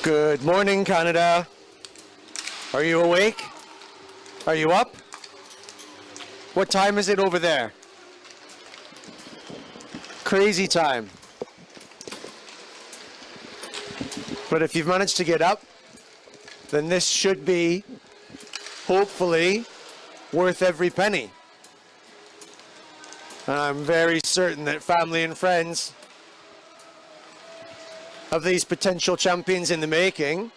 Good morning, Canada. Are you awake? Are you up? What time is it over there? Crazy time. But if you've managed to get up, then this should be, hopefully, worth every penny. And I'm very certain that family and friends of these potential champions in the making,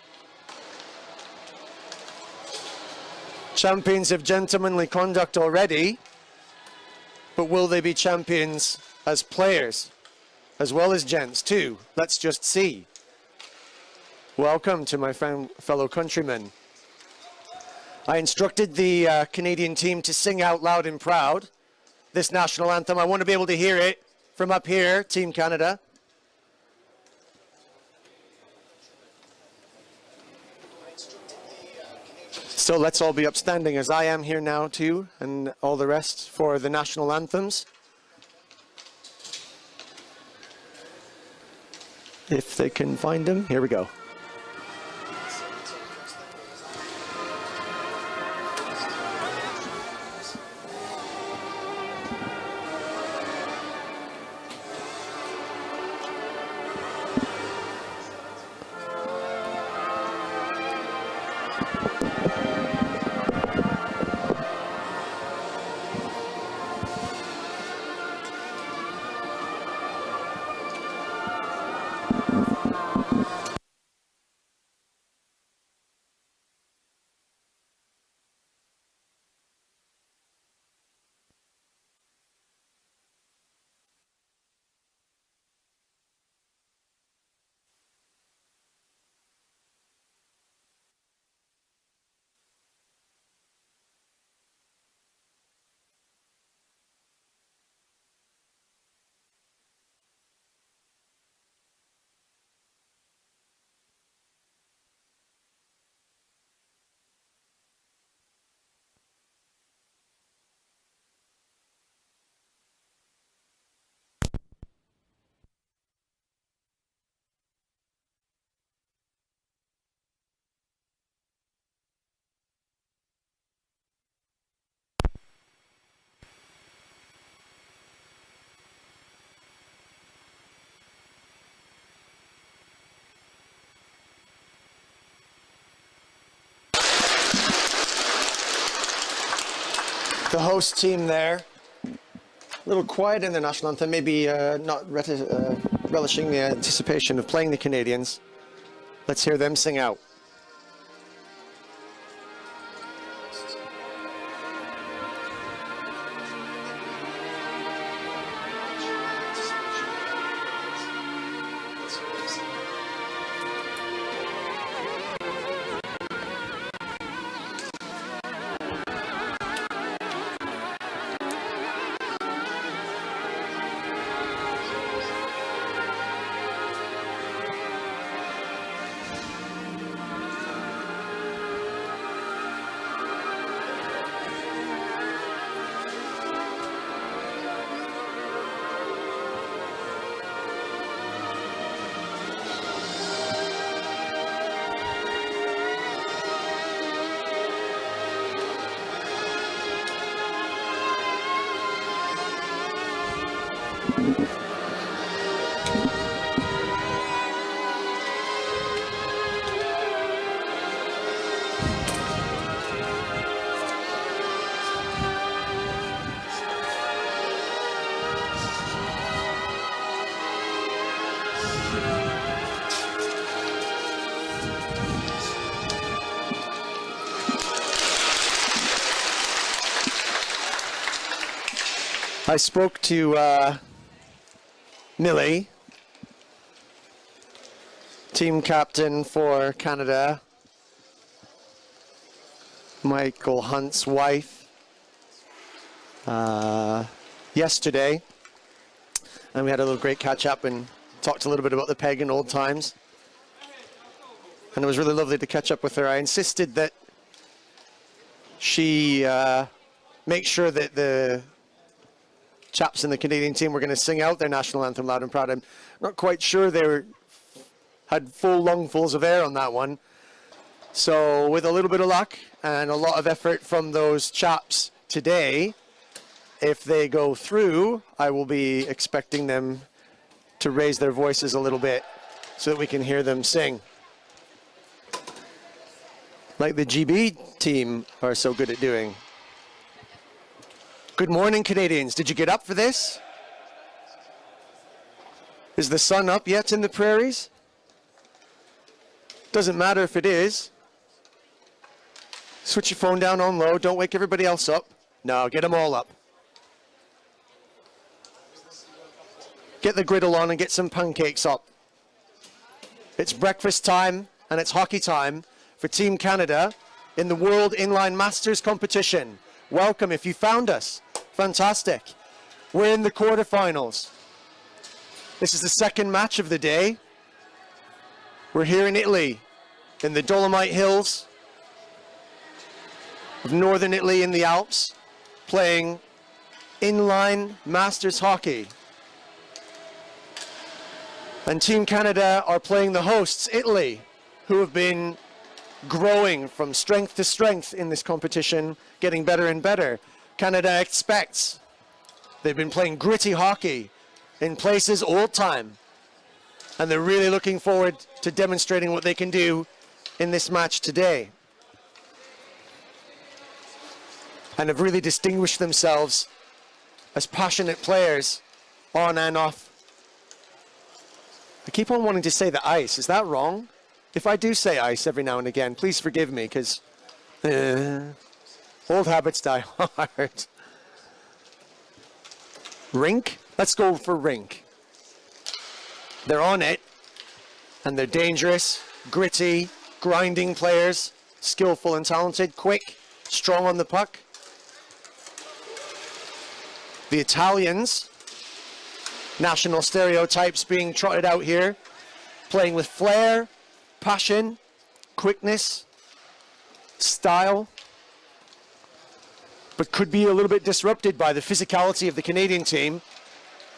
champions of gentlemanly conduct already, but will they be champions as players, as well as gents too? Let's just see. Welcome to my fellow countrymen. I instructed the Canadian team to sing out loud and proud this national anthem. I want to be able to hear it from up here, Team Canada. So let's all be upstanding as I am here now too, and all the rest for the national anthems. If they can find them, here we go. The host team there, a little quiet in the national anthem, maybe not relishing the anticipation of playing the Canadians. Let's hear them sing out. I spoke to Millie, team captain for Canada, Michael Hunt's wife, yesterday, and we had a little great catch up and talked a little bit about the peg and old times, and it was really lovely to catch up with her. I insisted that she make sure that the chaps in the Canadian team were going to sing out their national anthem loud and proud. I'm not quite sure they were had full lungfuls of air on that one. So with a little bit of luck and a lot of effort from those chaps today, if they go through, I will be expecting them to raise their voices a little bit so that we can hear them sing. Like the GB team are so good at doing. Good morning, Canadians. Did you get up for this? Is the sun up yet in the prairies? Doesn't matter if it is. Switch your phone down on low. Don't wake everybody else up. No, get them all up. Get the griddle on and get some pancakes up. It's breakfast time and it's hockey time for Team Canada in the World Inline Masters competition. Welcome if you found us. Fantastic. We're in the quarterfinals. This is the second match of the day. We're here in Italy, in the Dolomite Hills of northern Italy in the Alps, playing inline Masters hockey. And Team Canada are playing the hosts, Italy, who have been growing from strength to strength in this competition, getting better and better. Canada expects. They've been playing gritty hockey in places all time. And they're really looking forward to demonstrating what they can do in this match today. And have really distinguished themselves as passionate players on and off. I keep on wanting to say the ice. Is that wrong? If I do say ice every now and again, please forgive me, because old habits die hard. Rink? Let's go for rink. They're on it, and they're dangerous, gritty, grinding players, skillful and talented, quick, strong on the puck. The Italians, national stereotypes being trotted out here, playing with flair, passion, quickness, style, but could be a little bit disrupted by the physicality of the Canadian team.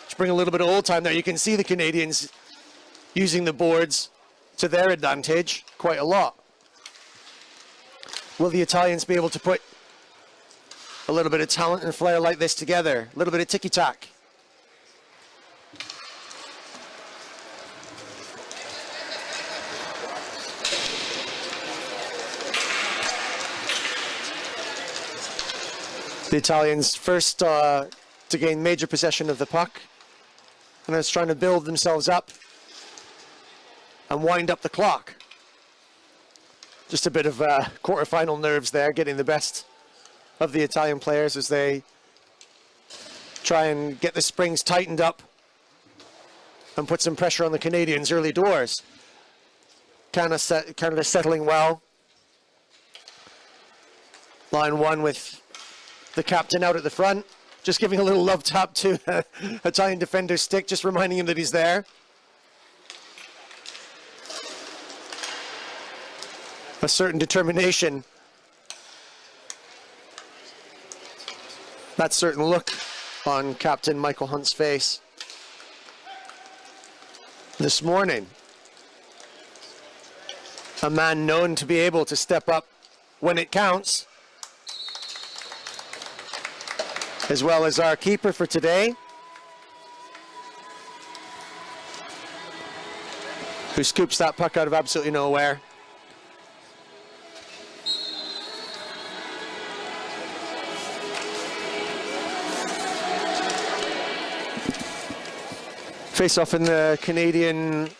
To bring a little bit of old time there, you can see the Canadians using the boards to their advantage quite a lot. Will the Italians be able to put a little bit of talent and flair like this together? A little bit of ticky-tack. The Italians first to gain major possession of the puck, and is trying to build themselves up and wind up the clock. Just a bit of quarterfinal nerves there, getting the best of the Italian players as they try and get the springs tightened up and put some pressure on the Canadians early doors. Canada settling well. Line one with the captain out at the front, just giving a little love tap to Italian defender's stick, just reminding him that he's there. A certain determination. That certain look on Captain Michael Hunt's face this morning. A man known to be able to step up when it counts, as well as our keeper for today, who scoops that puck out of absolutely nowhere. Face-off in the Canadian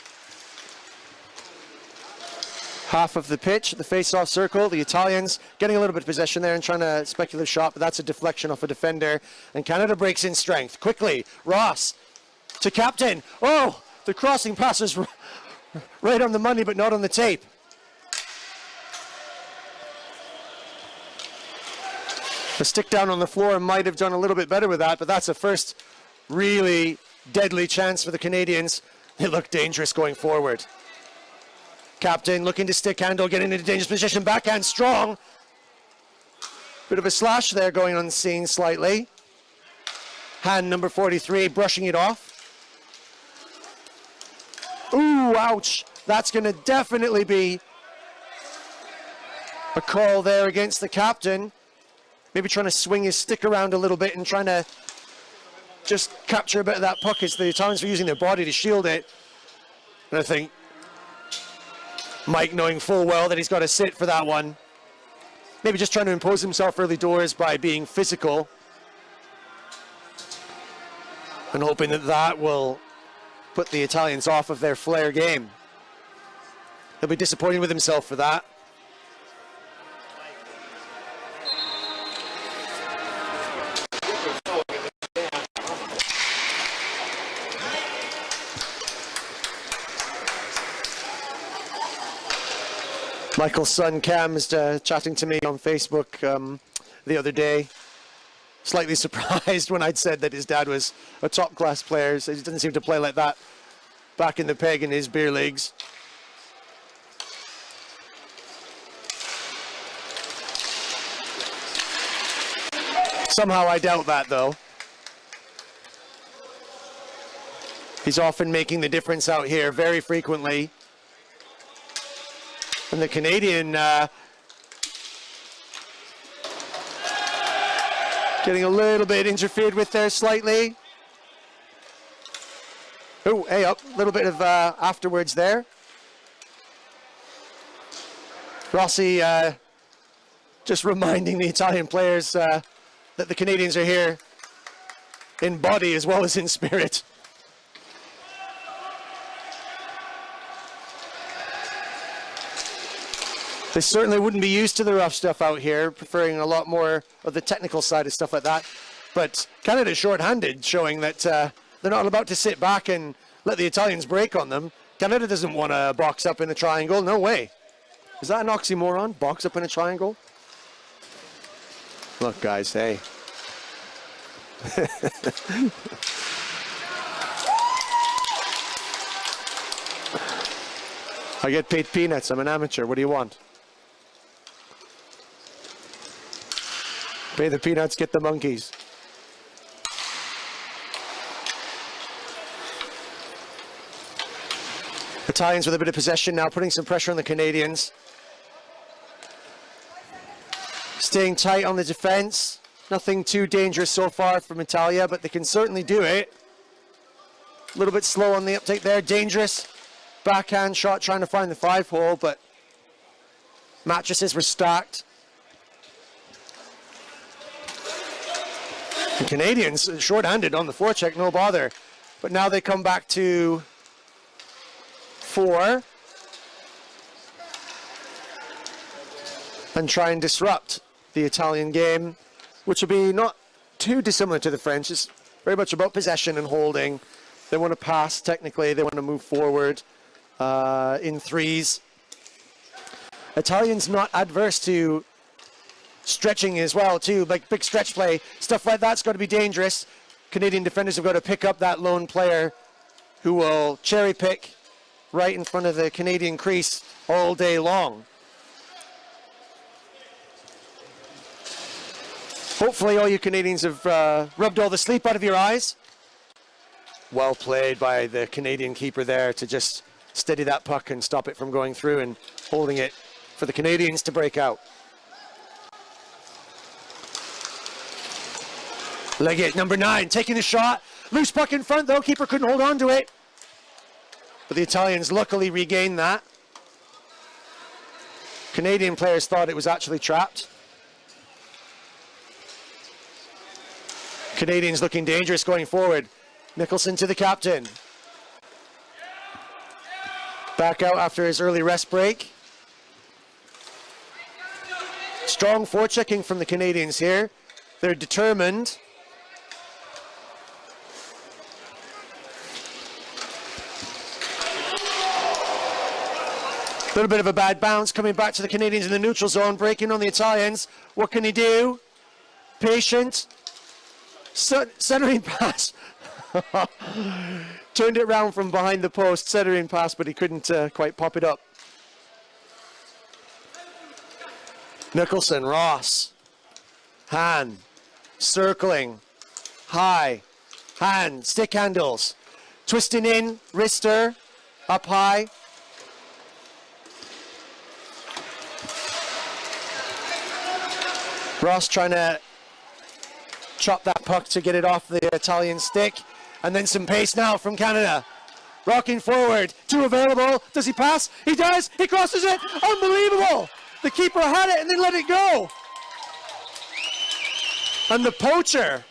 half of the pitch, the face-off circle. The Italians getting a little bit of possession there and trying a speculative shot, but that's a deflection off a defender. And Canada breaks in strength. Quickly, Ross to captain. Oh, the crossing pass is right on the money, but not on the tape. The stick down on the floor might have done a little bit better with that, but that's a first really deadly chance for the Canadians. They look dangerous going forward. Captain looking to stick handle, getting into dangerous position, backhand strong. Bit of a slash there going unseen slightly. Hand number 43 brushing it off. Ooh, ouch. That's going to definitely be a call there against the captain. Maybe trying to swing his stick around a little bit and trying to just capture a bit of that puck as the Italians were using their body to shield it. And I think Mike, knowing full well that he's got to sit for that one, maybe just trying to impose himself early doors by being physical and hoping that that will put the Italians off of their flair game. He'll be disappointed with himself for that. Michael's son Cam's chatting to me on Facebook the other day. Slightly surprised when I'd said that his dad was a top-class player. So he doesn't seem to play like that back in the peg in his beer leagues. Somehow I doubt that, though. He's often making the difference out here very frequently. And the Canadian getting a little bit interfered with there slightly. Oh, hey, up a little bit of afterwards there. Rossi just reminding the Italian players that the Canadians are here in body as well as in spirit. They certainly wouldn't be used to the rough stuff out here, preferring a lot more of the technical side of stuff like that. But Canada's short-handed, showing that they're not about to sit back and let the Italians break on them. Canada doesn't want to box up in a triangle. No way. Is that an oxymoron? Box up in a triangle? Look, guys, hey. I get paid peanuts. I'm an amateur. What do you want? Pay the peanuts, get the monkeys. Italians with a bit of possession now, putting some pressure on the Canadians. Staying tight on the defense. Nothing too dangerous so far from Italia, but they can certainly do it. A little bit slow on the uptake there. Dangerous backhand shot trying to find the 5-hole, but mattresses were stacked. The Canadians short-handed on the forecheck, no bother. But now they come back to 4 and try and disrupt the Italian game, which will be not too dissimilar to the French. It's very much about possession and holding. They want to pass technically, they want to move forward in threes. Italians not adverse to stretching as well too, like big stretch play, stuff like that's got to be dangerous. Canadian defenders have got to pick up that lone player who will cherry pick right in front of the Canadian crease all day long. Hopefully all you Canadians have rubbed all the sleep out of your eyes. Well played by the Canadian keeper there to just steady that puck and stop it from going through, and holding it for the Canadians to break out. Leggett, number 9, taking the shot. Loose puck in front, though. Keeper couldn't hold on to it. But the Italians luckily regained that. Canadian players thought it was actually trapped. Canadians looking dangerous going forward. Nicholson to the captain. Back out after his early rest break. Strong forechecking from the Canadians here. They're determined. A little bit of a bad bounce coming back to the Canadians in the neutral zone, breaking on the Italians. What can he do? Patient. Centering pass. Turned it round from behind the post, centering pass, but he couldn't quite pop it up. Nicholson, Ross. Han. Circling. High. Han. Stick handles. Twisting in. Wrister. up high. Ross trying to chop that puck to get it off the Italian stick. And then some pace now from Canada. Rocking forward, 2 available. Does he pass? He does. He crosses it. Unbelievable. The keeper had it and then let it go. And the poacher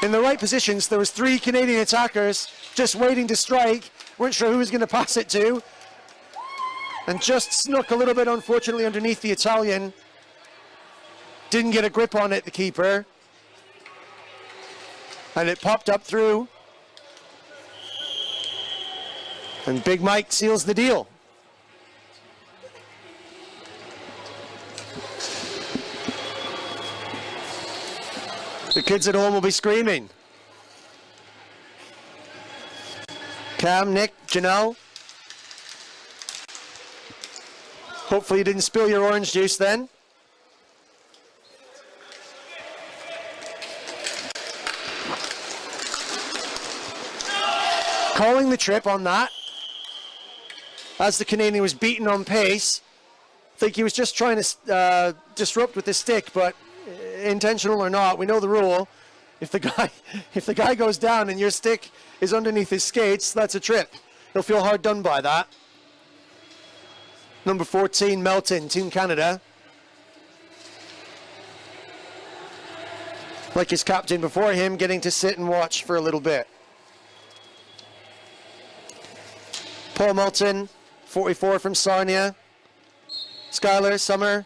in the right positions. There was 3 Canadian attackers just waiting to strike. Weren't sure who was going to pass it to. And just snuck a little bit, unfortunately, underneath the Italian. Didn't get a grip on it, the keeper. And it popped up through. And Big Mike seals the deal. The kids at home will be screaming. Cam, Nick, Janelle. Hopefully you didn't spill your orange juice then. Calling the trip on that. As the Canadian was beaten on pace. I think he was just trying to disrupt with his stick, but intentional or not, we know the rule. If the guy goes down and your stick is underneath his skates, that's a trip. He'll feel hard done by that. Number 14, Melton, Team Canada. Like his captain before him, getting to sit and watch for a little bit. Paul Melton, 44 from Sarnia. Skylar, Summer.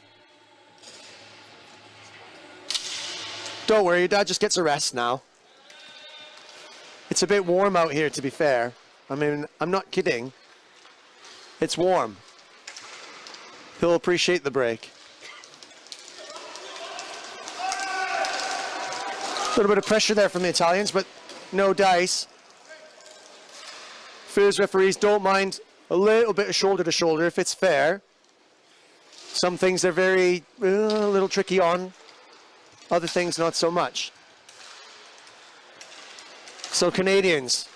Don't worry, your dad just gets a rest now. It's a bit warm out here, to be fair. I mean, I'm not kidding. It's warm. He'll appreciate the break. A little bit of pressure there from the Italians, but no dice. Fierce referees don't mind a little bit of shoulder to shoulder if it's fair. Some things are very, a little tricky on. Other things not so much. So Canadians,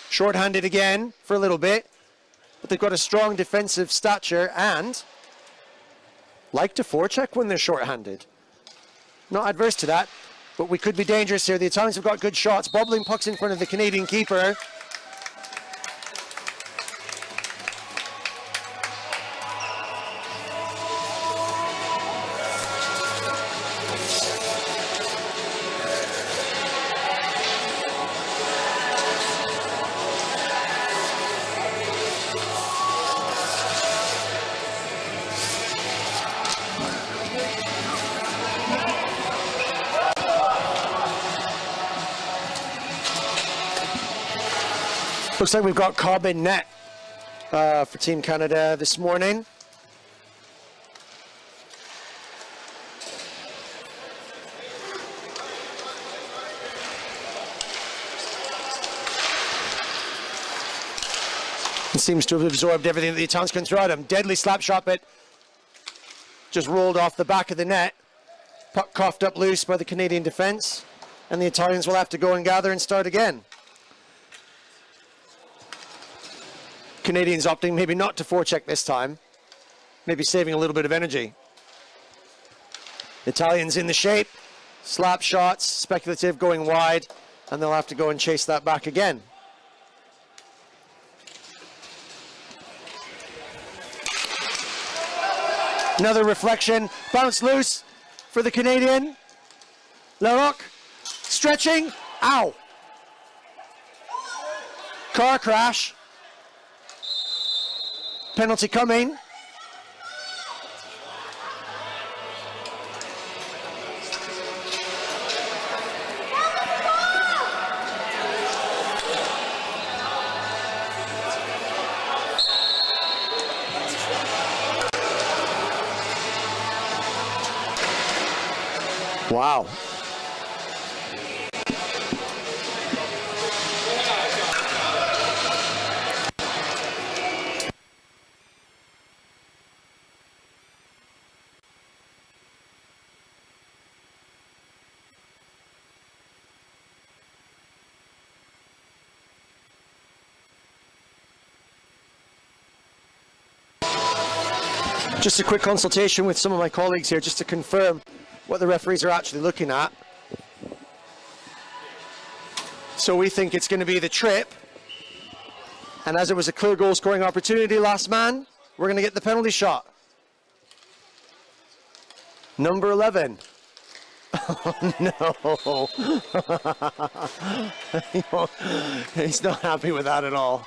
shorthanded again for a little bit, but they've got a strong defensive stature and like to forecheck when they're shorthanded. Not adverse to that, but we could be dangerous here. The Italians have got good shots. Bobbling pucks in front of the Canadian keeper. Looks like we've got Cobb in net for Team Canada this morning. He seems to have absorbed everything that the Italians can throw at him. Deadly slap shot, but just rolled off the back of the net. Puck coughed up loose by the Canadian defense, and the Italians will have to go and gather and start again. Canadians opting maybe not to forecheck this time. Maybe saving a little bit of energy. Italians in the shape. Slap shots, speculative, going wide. And they'll have to go and chase that back again. Another reflection. Bounce loose for the Canadian. Larocque stretching. Ow. Car crash. Penalty coming. Wow. Just a quick consultation with some of my colleagues here just to confirm what the referees are actually looking at. So we think it's going to be the trip. And as it was a clear goal scoring opportunity, last man, we're going to get the penalty shot. Number 11. Oh, no. He's not happy with that at all.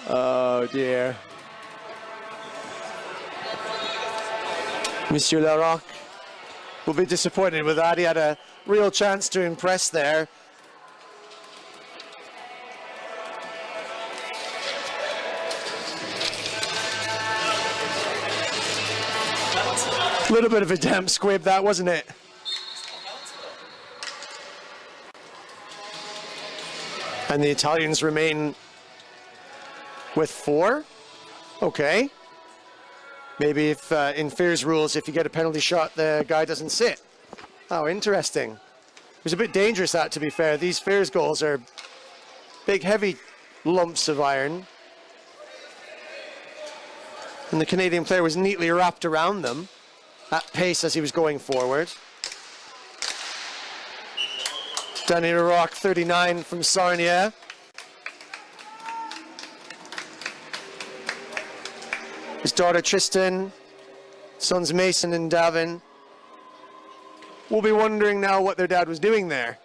Oh, dear. Monsieur Larocque will be disappointed with that. He had a real chance to impress there. A little bit of a damp squib that, wasn't it? And the Italians remain with 4. Okay. Maybe if in Fear's rules, if you get a penalty shot, the guy doesn't sit. Oh, interesting. It was a bit dangerous, that, to be fair. These Fear's goals are big, heavy lumps of iron. And the Canadian player was neatly wrapped around them at pace as he was going forward. Danny Larocque, 39 from Sarnia. His daughter Tristan, sons Mason and Davin, will be wondering now what their dad was doing there.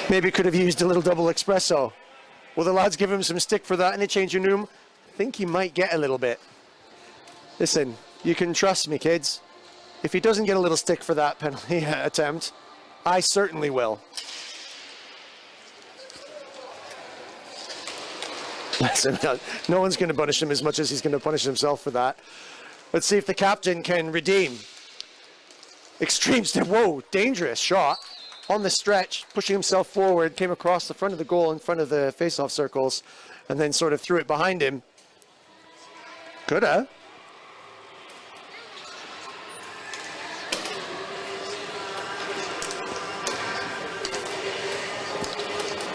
Maybe could have used a little double espresso. Will the lads give him some stick for that in the changing room? I think he might get a little bit. Listen, you can trust me, kids. If he doesn't get a little stick for that penalty attempt, I certainly will. Listen, no one's going to punish him as much as he's going to punish himself for that. Let's see if the captain can redeem. Extreme step. Whoa, dangerous shot. On the stretch, pushing himself forward, came across the front of the goal in front of the face-off circles, and then sort of threw it behind him. Coulda.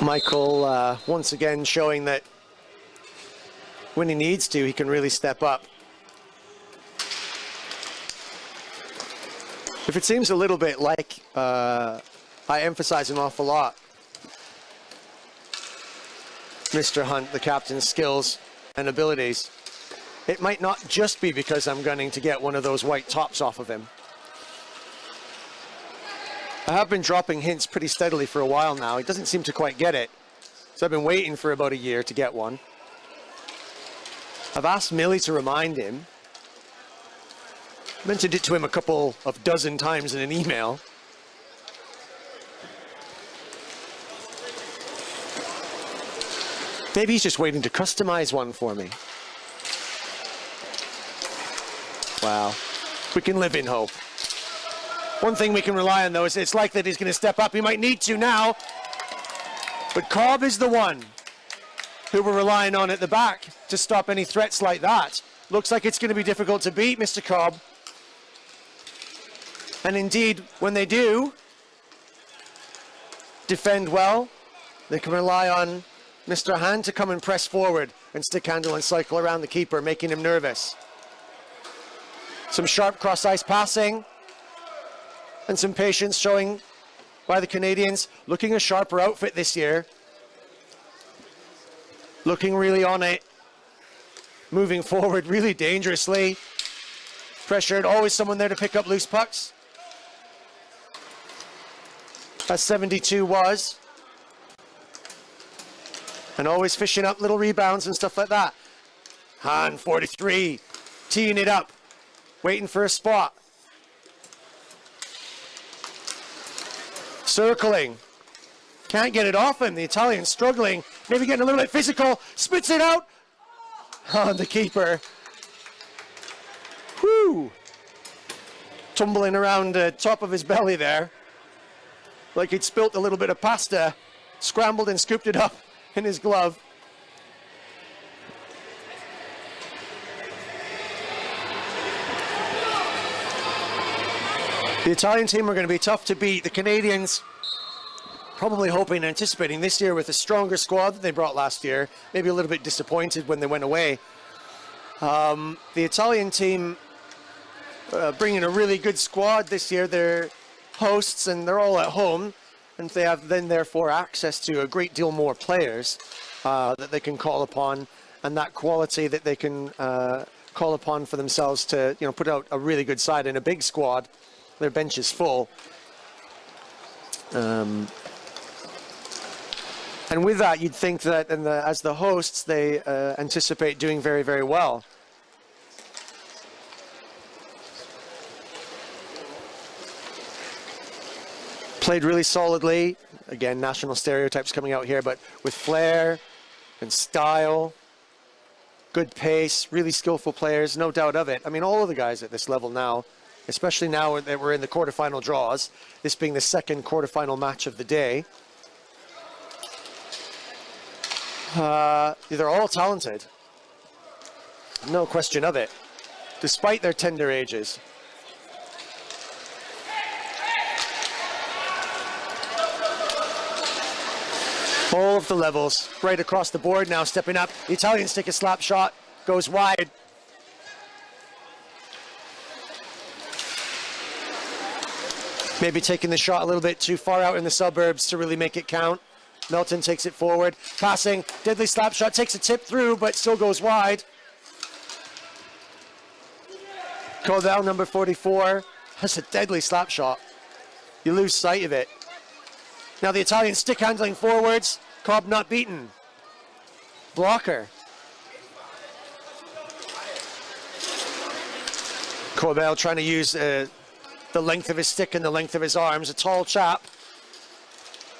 Michael once again showing that when he needs to, he can really step up. If it seems a little bit like I emphasize an awful lot Mr. Hunt, the captain's skills and abilities, it might not just be because I'm gunning to get one of those white tops off of him. I have been dropping hints pretty steadily for a while now. He doesn't seem to quite get it. So I've been waiting for about a year to get one. I've asked Millie to remind him. Mentioned it to him a couple of dozen times in an email. Maybe he's just waiting to customize one for me. Wow. We can live in hope. One thing we can rely on, though, is it's likely that he's going to step up. He might need to now. But Cobb is the one who we're relying on at the back to stop any threats like that. Looks like it's going to be difficult to beat Mr. Cobb. And indeed, when they do defend well, they can rely on Mr. Hand to come and press forward and stick handle and cycle around the keeper, making him nervous. Some sharp cross-ice passing and some patience showing by the Canadians, looking a sharper outfit this year. Looking really on it. Moving forward really dangerously. Pressured, always someone there to pick up loose pucks. As 72 was. And always fishing up little rebounds and stuff like that. Han, 43, teeing it up. Waiting for a spot. Circling. Can't get it off him. The Italian's struggling. Maybe getting a little bit physical. Spits it out. On the keeper. Whoo! Tumbling around the top of his belly there. Like he'd spilt a little bit of pasta. Scrambled and scooped it up in his glove. The Italian team are going to be tough to beat. The Canadians probably hoping and anticipating this year with a stronger squad that they brought last year. Maybe a little bit disappointed when they went away. The Italian team bringing a really good squad this year. They're hosts and they're all at home, and they have then therefore access to a great deal more players that they can call upon, and that quality that they can call upon for themselves to, you know, put out a really good side in a big squad. Their bench is full. And with that, you'd think that as the hosts, they anticipate doing very, very well. Played really solidly. Again, national stereotypes coming out here, but with flair and style, good pace, really skillful players, no doubt of it. I mean, all of the guys at this level now, especially now that we're in the quarterfinal draws, this being the second quarterfinal match of the day, they're all talented. No question of it, despite their tender ages. All of the levels, right across the board now, stepping up. The Italians take a slap shot, goes wide. Maybe taking the shot a little bit too far out in the suburbs to really make it count. Melton takes it forward, passing, deadly slap shot, takes a tip through, but still goes wide. Cordell, number 44, has a deadly slap shot. You lose sight of it. Now the Italian stick handling forwards, Cobb not beaten. Blocker. Corbell trying to use the length of his stick and the length of his arms. A tall chap.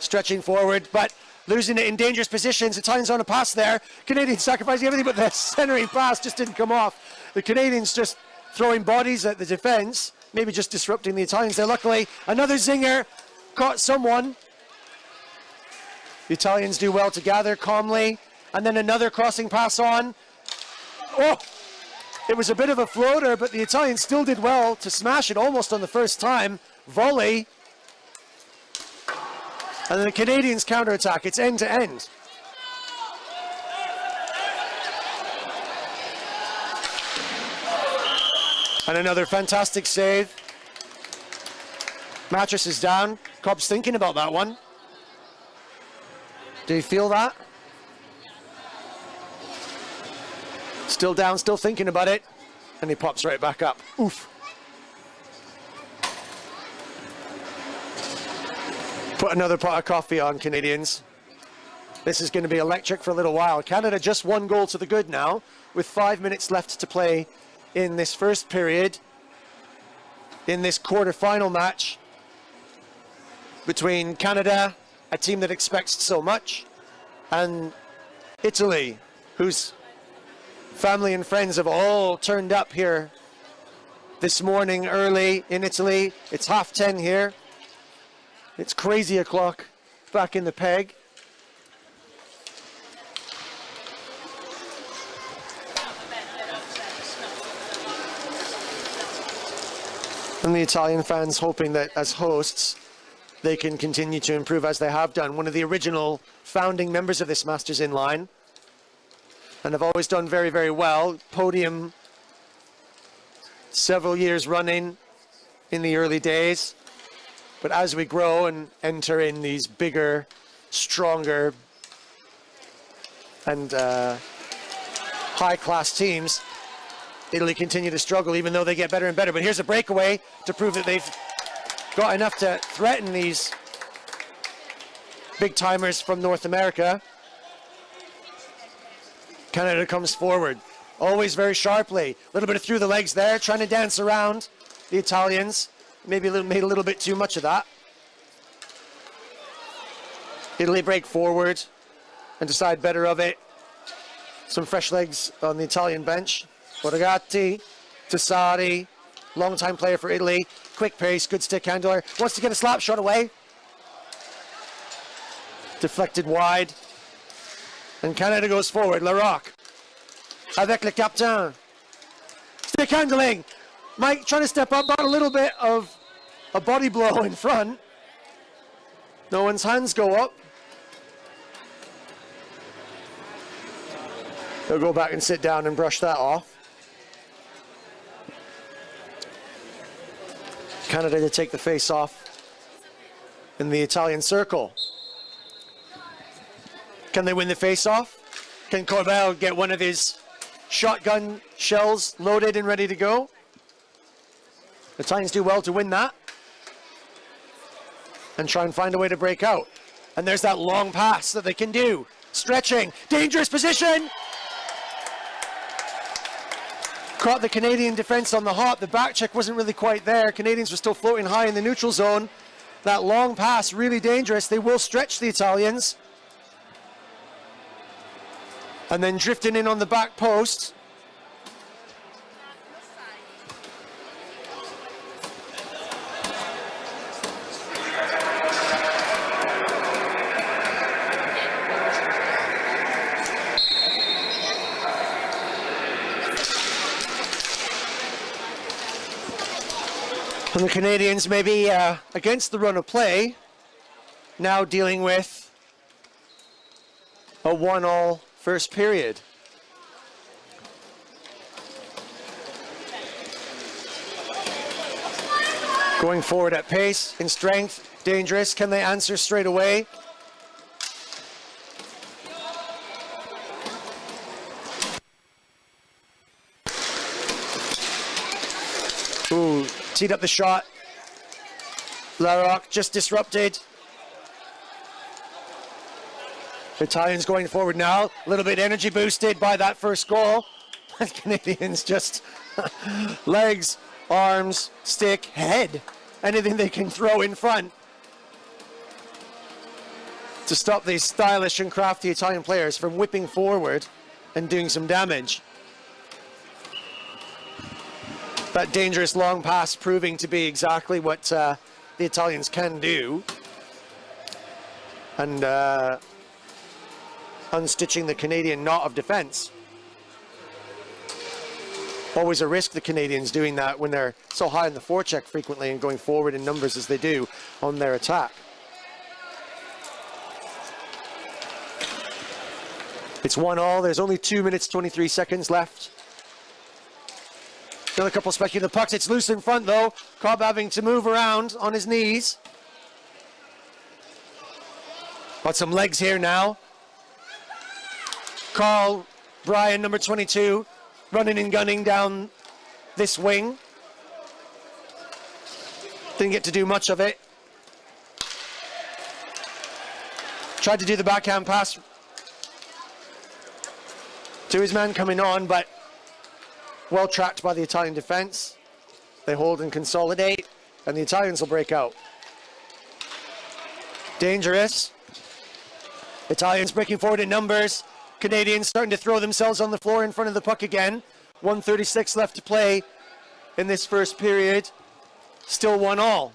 Stretching forward, but losing it in dangerous positions. Italians on a pass there. Canadians sacrificing everything, but the centering pass just didn't come off. The Canadians just throwing bodies at the defense, maybe just disrupting the Italians there. Luckily, another zinger caught someone. The Italians do well to gather calmly, and then another crossing pass on. Oh, it was a bit of a floater, but the Italians still did well to smash it almost on the first time. Volley. And then the Canadians counterattack. It's end to end. And another fantastic save. Mattress is down. Cobb's thinking about that one. Do you feel that? Still down, still thinking about it. And he pops right back up. Oof. Put another pot of coffee on, Canadians. This is going to be electric for a little while. Canada just 1 goal to the good now, with 5 minutes left to play in this first period, in this quarter-final match between Canada, a team that expects so much, and Italy, whose family and friends have all turned up here this morning early in Italy. It's 10:30 here. It's crazy o'clock back in the peg. And the Italian fans hoping that as hosts, they can continue to improve as they have done. One of the original founding members of this Masters in line, and have always done very, very well. Podium several years running in the early days. But as we grow and enter in these bigger, stronger, and high-class teams, Italy continue to struggle even though they get better and better. But here's a breakaway to prove that they've got enough to threaten these big timers from North America. Canada comes forward, always very sharply. A little bit of through the legs there, trying to dance around the Italians. Maybe made a little bit too much of that. Italy break forward and decide better of it. Some fresh legs on the Italian bench. Borgatti, Tassari, long-time player for Italy. Quick pace, good stick handler. Wants to get a slap shot away. Deflected wide. And Canada goes forward. Larocque. Avec le captain. Stick handling. Mike trying to step up, got a little bit of a body blow in front. No one's hands go up. They'll go back and sit down and brush that off. Canada to take the face off in the Italian circle. Can they win the face off? Can Corbel get one of his shotgun shells loaded and ready to go? The Italians do well to win that and try and find a way to break out. And there's that long pass that they can do. Stretching, dangerous position. Caught the Canadian defense on the hop. The back check wasn't really quite there. Canadians were still floating high in the neutral zone. That long pass, really dangerous. They will stretch the Italians. And then drifting in on the back post. And the Canadians maybe against the run of play, now dealing with a 1-all first period. Going forward at pace, in strength, dangerous. Can they answer straight away? Ooh. Teed up the shot. Larocque just disrupted. Italians going forward now. A little bit energy boosted by that first goal. Canadians just legs, arms, stick, head. Anything they can throw in front to stop these stylish and crafty Italian players from whipping forward and doing some damage. That dangerous long pass proving to be exactly what the Italians can do. And unstitching the Canadian knot of defense. Always a risk, the Canadians doing that when they're so high in the forecheck frequently and going forward in numbers as they do on their attack. It's 1-all. There's only 2 minutes, 23 seconds left. Another couple speculative pucks. It's loose in front, though. Cobb having to move around on his knees. Got some legs here now. Carl Bryan, number 22, running and gunning down this wing. Didn't get to do much of it. Tried to do the backhand pass to his man coming on, but well tracked by the Italian defense. They hold and consolidate, and the Italians will break out. Dangerous. Italians breaking forward in numbers. Canadians starting to throw themselves on the floor in front of the puck again. 1:36 left to play in this first period. Still 1-all.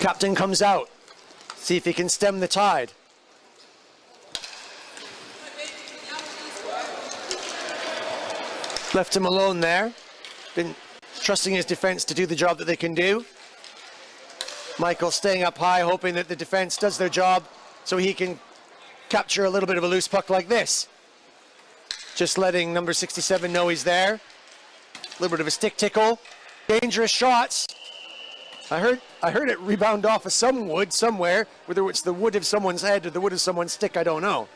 Captain comes out. See if he can stem the tide. Left him alone there. Been trusting his defense to do the job that they can do. Michael staying up high, hoping that the defense does their job so he can capture a little bit of a loose puck like this. Just letting number 67 know he's there. A little bit of a stick tickle. Dangerous shots. I heard it rebound off of some wood somewhere, whether it's the wood of someone's head or the wood of someone's stick, I don't know.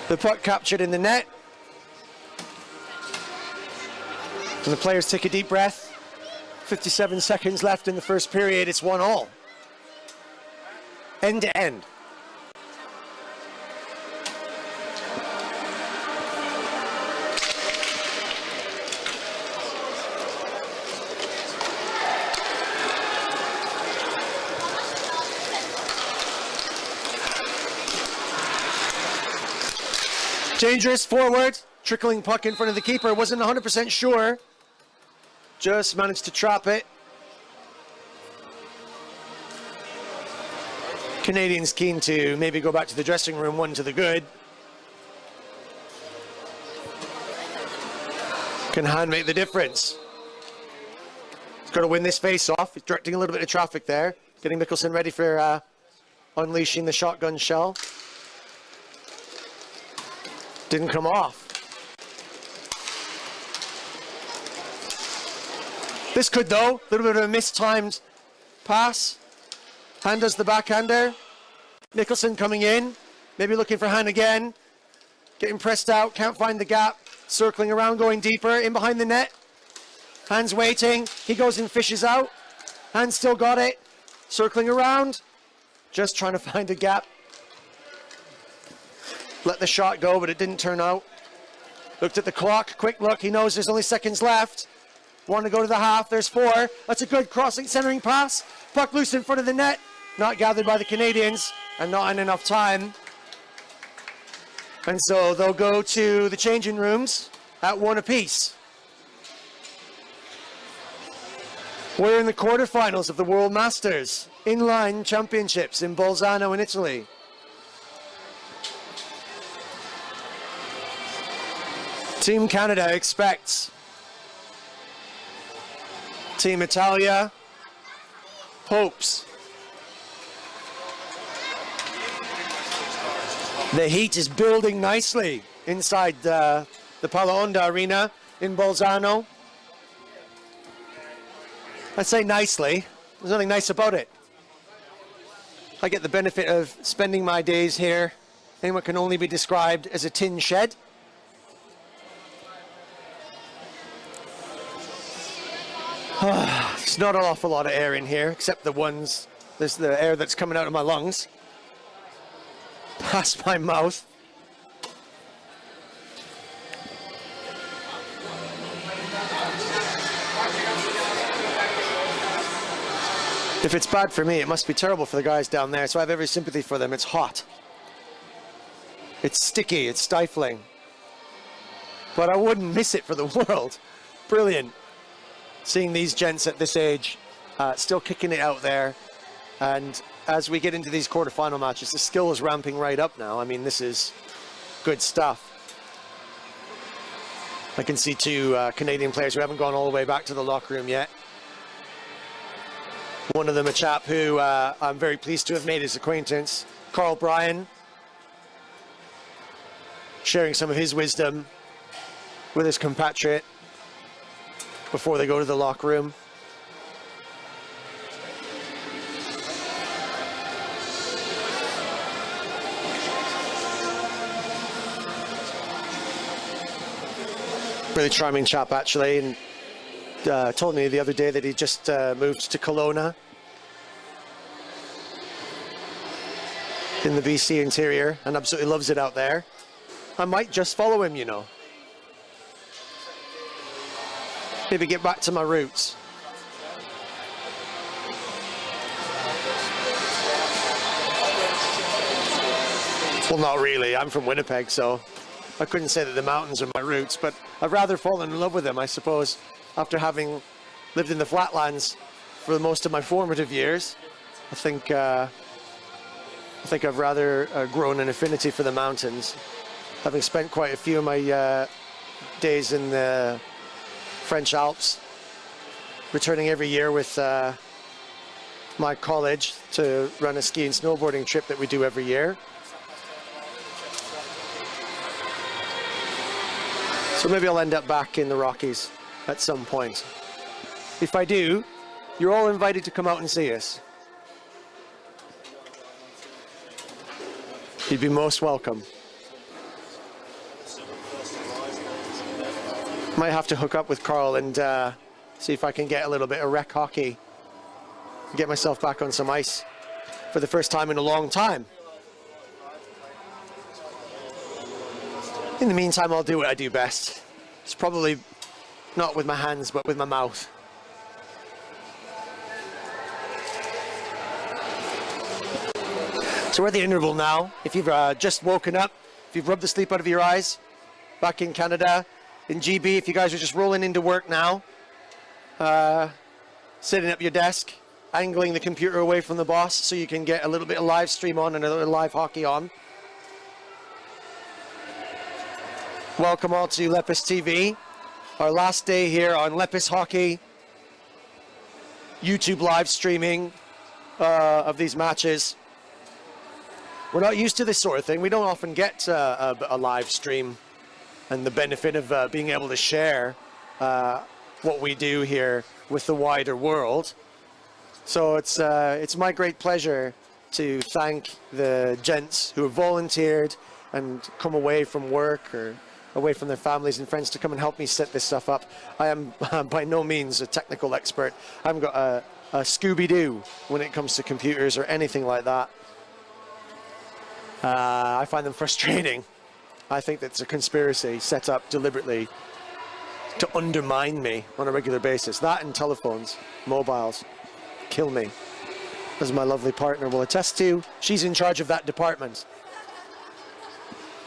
The puck captured in the net. And the players take a deep breath. 57 seconds left in the first period. It's 1-all. End to end. Dangerous forward, trickling puck in front of the keeper. Wasn't 100% sure. Just managed to trap it. Canadians keen to maybe go back to the dressing room, one to the good. Can Han make the difference? He's got to win this face-off. He's directing a little bit of traffic there. Getting Mikkelsen ready for unleashing the shotgun shell. Didn't come off. This could, though. A little bit of a mistimed pass. Han does the backhander. Mikkelsen coming in. Maybe looking for Han again. Getting pressed out. Can't find the gap. Circling around, going deeper. In behind the net. Han's waiting. He goes and fishes out. Han still got it. Circling around. Just trying to find a gap. Let the shot go, but it didn't turn out. Looked at the clock. Quick look. He knows there's only seconds left. Want to go to the half. There's 4. That's a good crossing, centering pass. Puck loose in front of the net. Not gathered by the Canadians, and not in enough time. And so they'll go to the changing rooms at 1 apiece. We're in the quarterfinals of the World Masters Inline Championships in Bolzano in Italy. Team Canada expects Team Italia hopes. The heat is building nicely inside the Pala Onda Arena in Bolzano. I say nicely. There's nothing nice about it. I get the benefit of spending my days here in what can only be described as a tin shed. There's not an awful lot of air in here, except there's the air that's coming out of my lungs, past my mouth. If it's bad for me, it must be terrible for the guys down there, so I have every sympathy for them. It's hot. It's sticky, it's stifling. But I wouldn't miss it for the world. Brilliant. Seeing these gents at this age still kicking it out there. And as we get into these quarterfinal matches, the skill is ramping right up now. I mean, this is good stuff. I can see 2 Canadian players who haven't gone all the way back to the locker room yet. One of them a chap who I'm very pleased to have made his acquaintance, Carl Bryan, sharing some of his wisdom with his compatriot before they go to the locker room. Really charming chap, actually, and told me the other day that he just moved to Kelowna in the BC interior and absolutely loves it out there. I might just follow him, you know. Maybe get back to my roots. Well, not really. I'm from Winnipeg, so I couldn't say that the mountains are my roots, but I've rather fallen in love with them, I suppose, after having lived in the flatlands for most of my formative years. I think I've rather grown an affinity for the mountains, having spent quite a few of my days in the French Alps, returning every year with my college to run a ski and snowboarding trip that we do every year. So maybe I'll end up back in the Rockies at some point. If I do, you're all invited to come out and see us. You'd be most welcome. Might have to hook up with Carl and see if I can get a little bit of rec hockey. Get myself back on some ice for the first time in a long time. In the meantime, I'll do what I do best. It's probably not with my hands, but with my mouth. So we're at the interval now. If you've just woken up, if you've rubbed the sleep out of your eyes, back in Canada, in GB, if you guys are just rolling into work now, sitting at your desk, angling the computer away from the boss so you can get a little bit of live stream on and a little live hockey on. Welcome all to Lepus TV. Our last day here on Lepus Hockey. YouTube live streaming of these matches. We're not used to this sort of thing. We don't often get a live stream and the benefit of being able to share what we do here with the wider world. So it's my great pleasure to thank the gents who have volunteered and come away from work or away from their families and friends to come and help me set this stuff up. I am by no means a technical expert. I haven't got a Scooby-Doo when it comes to computers or anything like that. I find them frustrating. I think that's a conspiracy set up deliberately to undermine me on a regular basis. That and telephones, mobiles, kill me. As my lovely partner will attest to, she's in charge of that department.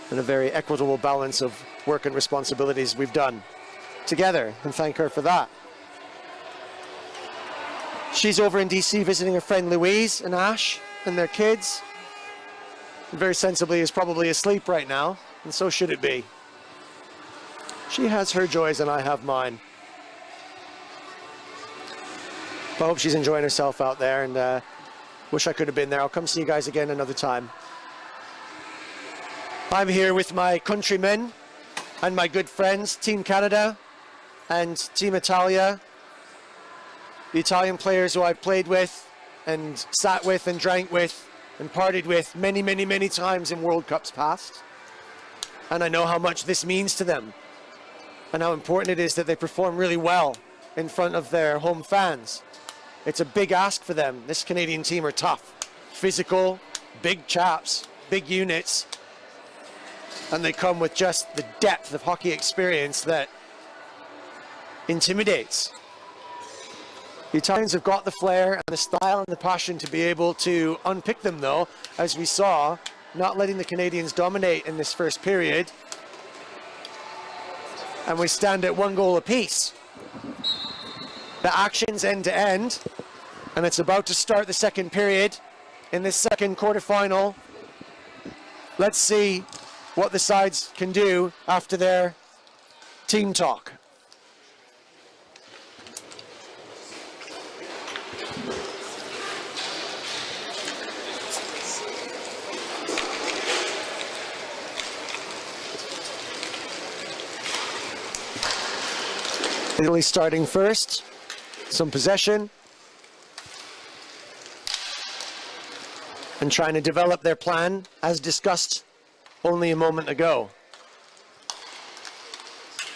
And a very equitable balance of work and responsibilities we've done together, and thank her for that. She's over in DC visiting her friend Louise and Ash and their kids. And very sensibly is probably asleep right now, and so should it be. She has her joys and I have mine. I hope she's enjoying herself out there, and wish I could have been there. I'll come see you guys again another time. I'm here with my countrymen and my good friends, Team Canada and Team Italia. The Italian players who I've played with and sat with and drank with and partied with many, many, many times in World Cups past. And I know how much this means to them and how important it is that they perform really well in front of their home fans. It's a big ask for them. This Canadian team are tough, physical, big chaps, big units. And they come with just the depth of hockey experience that intimidates. The Italians have got the flair and the style and the passion to be able to unpick them, though, as we saw, not letting the Canadians dominate in this first period. And we stand at 1 goal apiece. The action's end to end, and it's about to start the second period in this second quarterfinal. Let's see what the sides can do after their team talk. Italy starting first, some possession, and trying to develop their plan as discussed only a moment ago.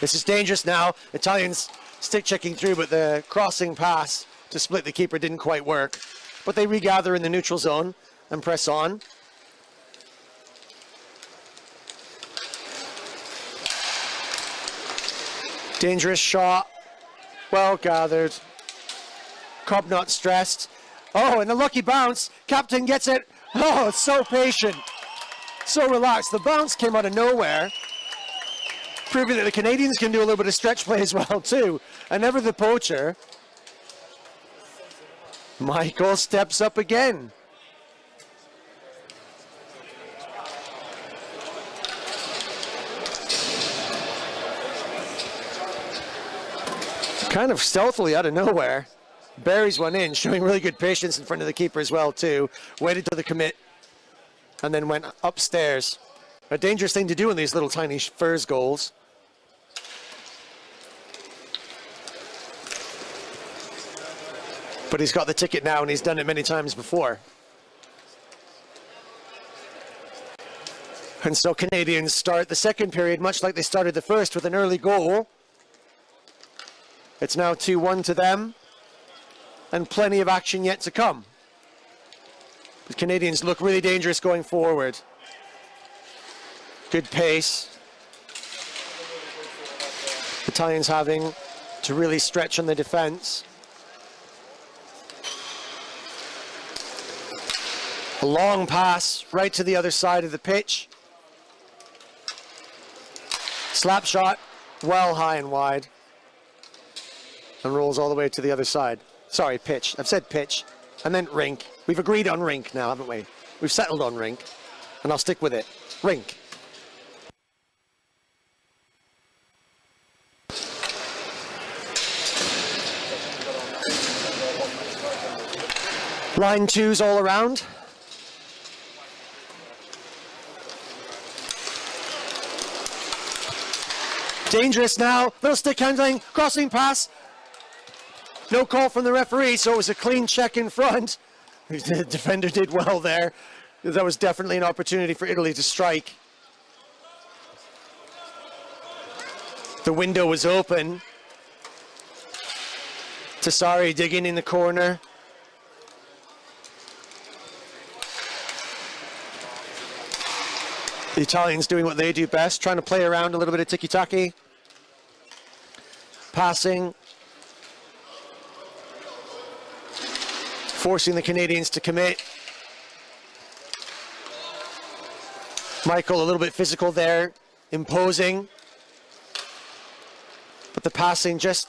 This is dangerous now. Italians stick checking through, but the crossing pass to split the keeper didn't quite work. But they regather in the neutral zone and press on. Dangerous shot. Well gathered. Cobb not stressed. Oh, and a lucky bounce. Captain gets it. Oh, so patient. So relaxed. The bounce came out of nowhere, proving that the Canadians can do a little bit of stretch play as well too. And never the poacher. Michael steps up again. Kind of stealthily out of nowhere, buries one in, showing really good patience in front of the keeper as well too. Waited to the commit and then went upstairs. A dangerous thing to do in these little tiny Furs goals. But he's got the ticket now and he's done it many times before. And so Canadians start the second period much like they started the first, with an early goal. It's now 2-1 to them, and plenty of action yet to come. The Canadians look really dangerous going forward. Good pace. Italians having to really stretch on the defense. A long pass right to the other side of the pitch. Slap shot, well high and wide. And rolls all the way to the other side. Sorry, pitch. I've said pitch. And then rink. We've agreed on rink now, haven't we? We've settled on rink. And I'll stick with it. Rink. Line twos all around. Dangerous now. Little stick handling, crossing pass. No call from the referee, so it was a clean check in front. The defender did well there. That was definitely an opportunity for Italy to strike. The window was open. Tassari digging in the corner. The Italians doing what they do best, trying to play around a little bit of tiki-taki. Passing. Forcing the Canadians to commit. Michael a little bit physical there, imposing. But the passing just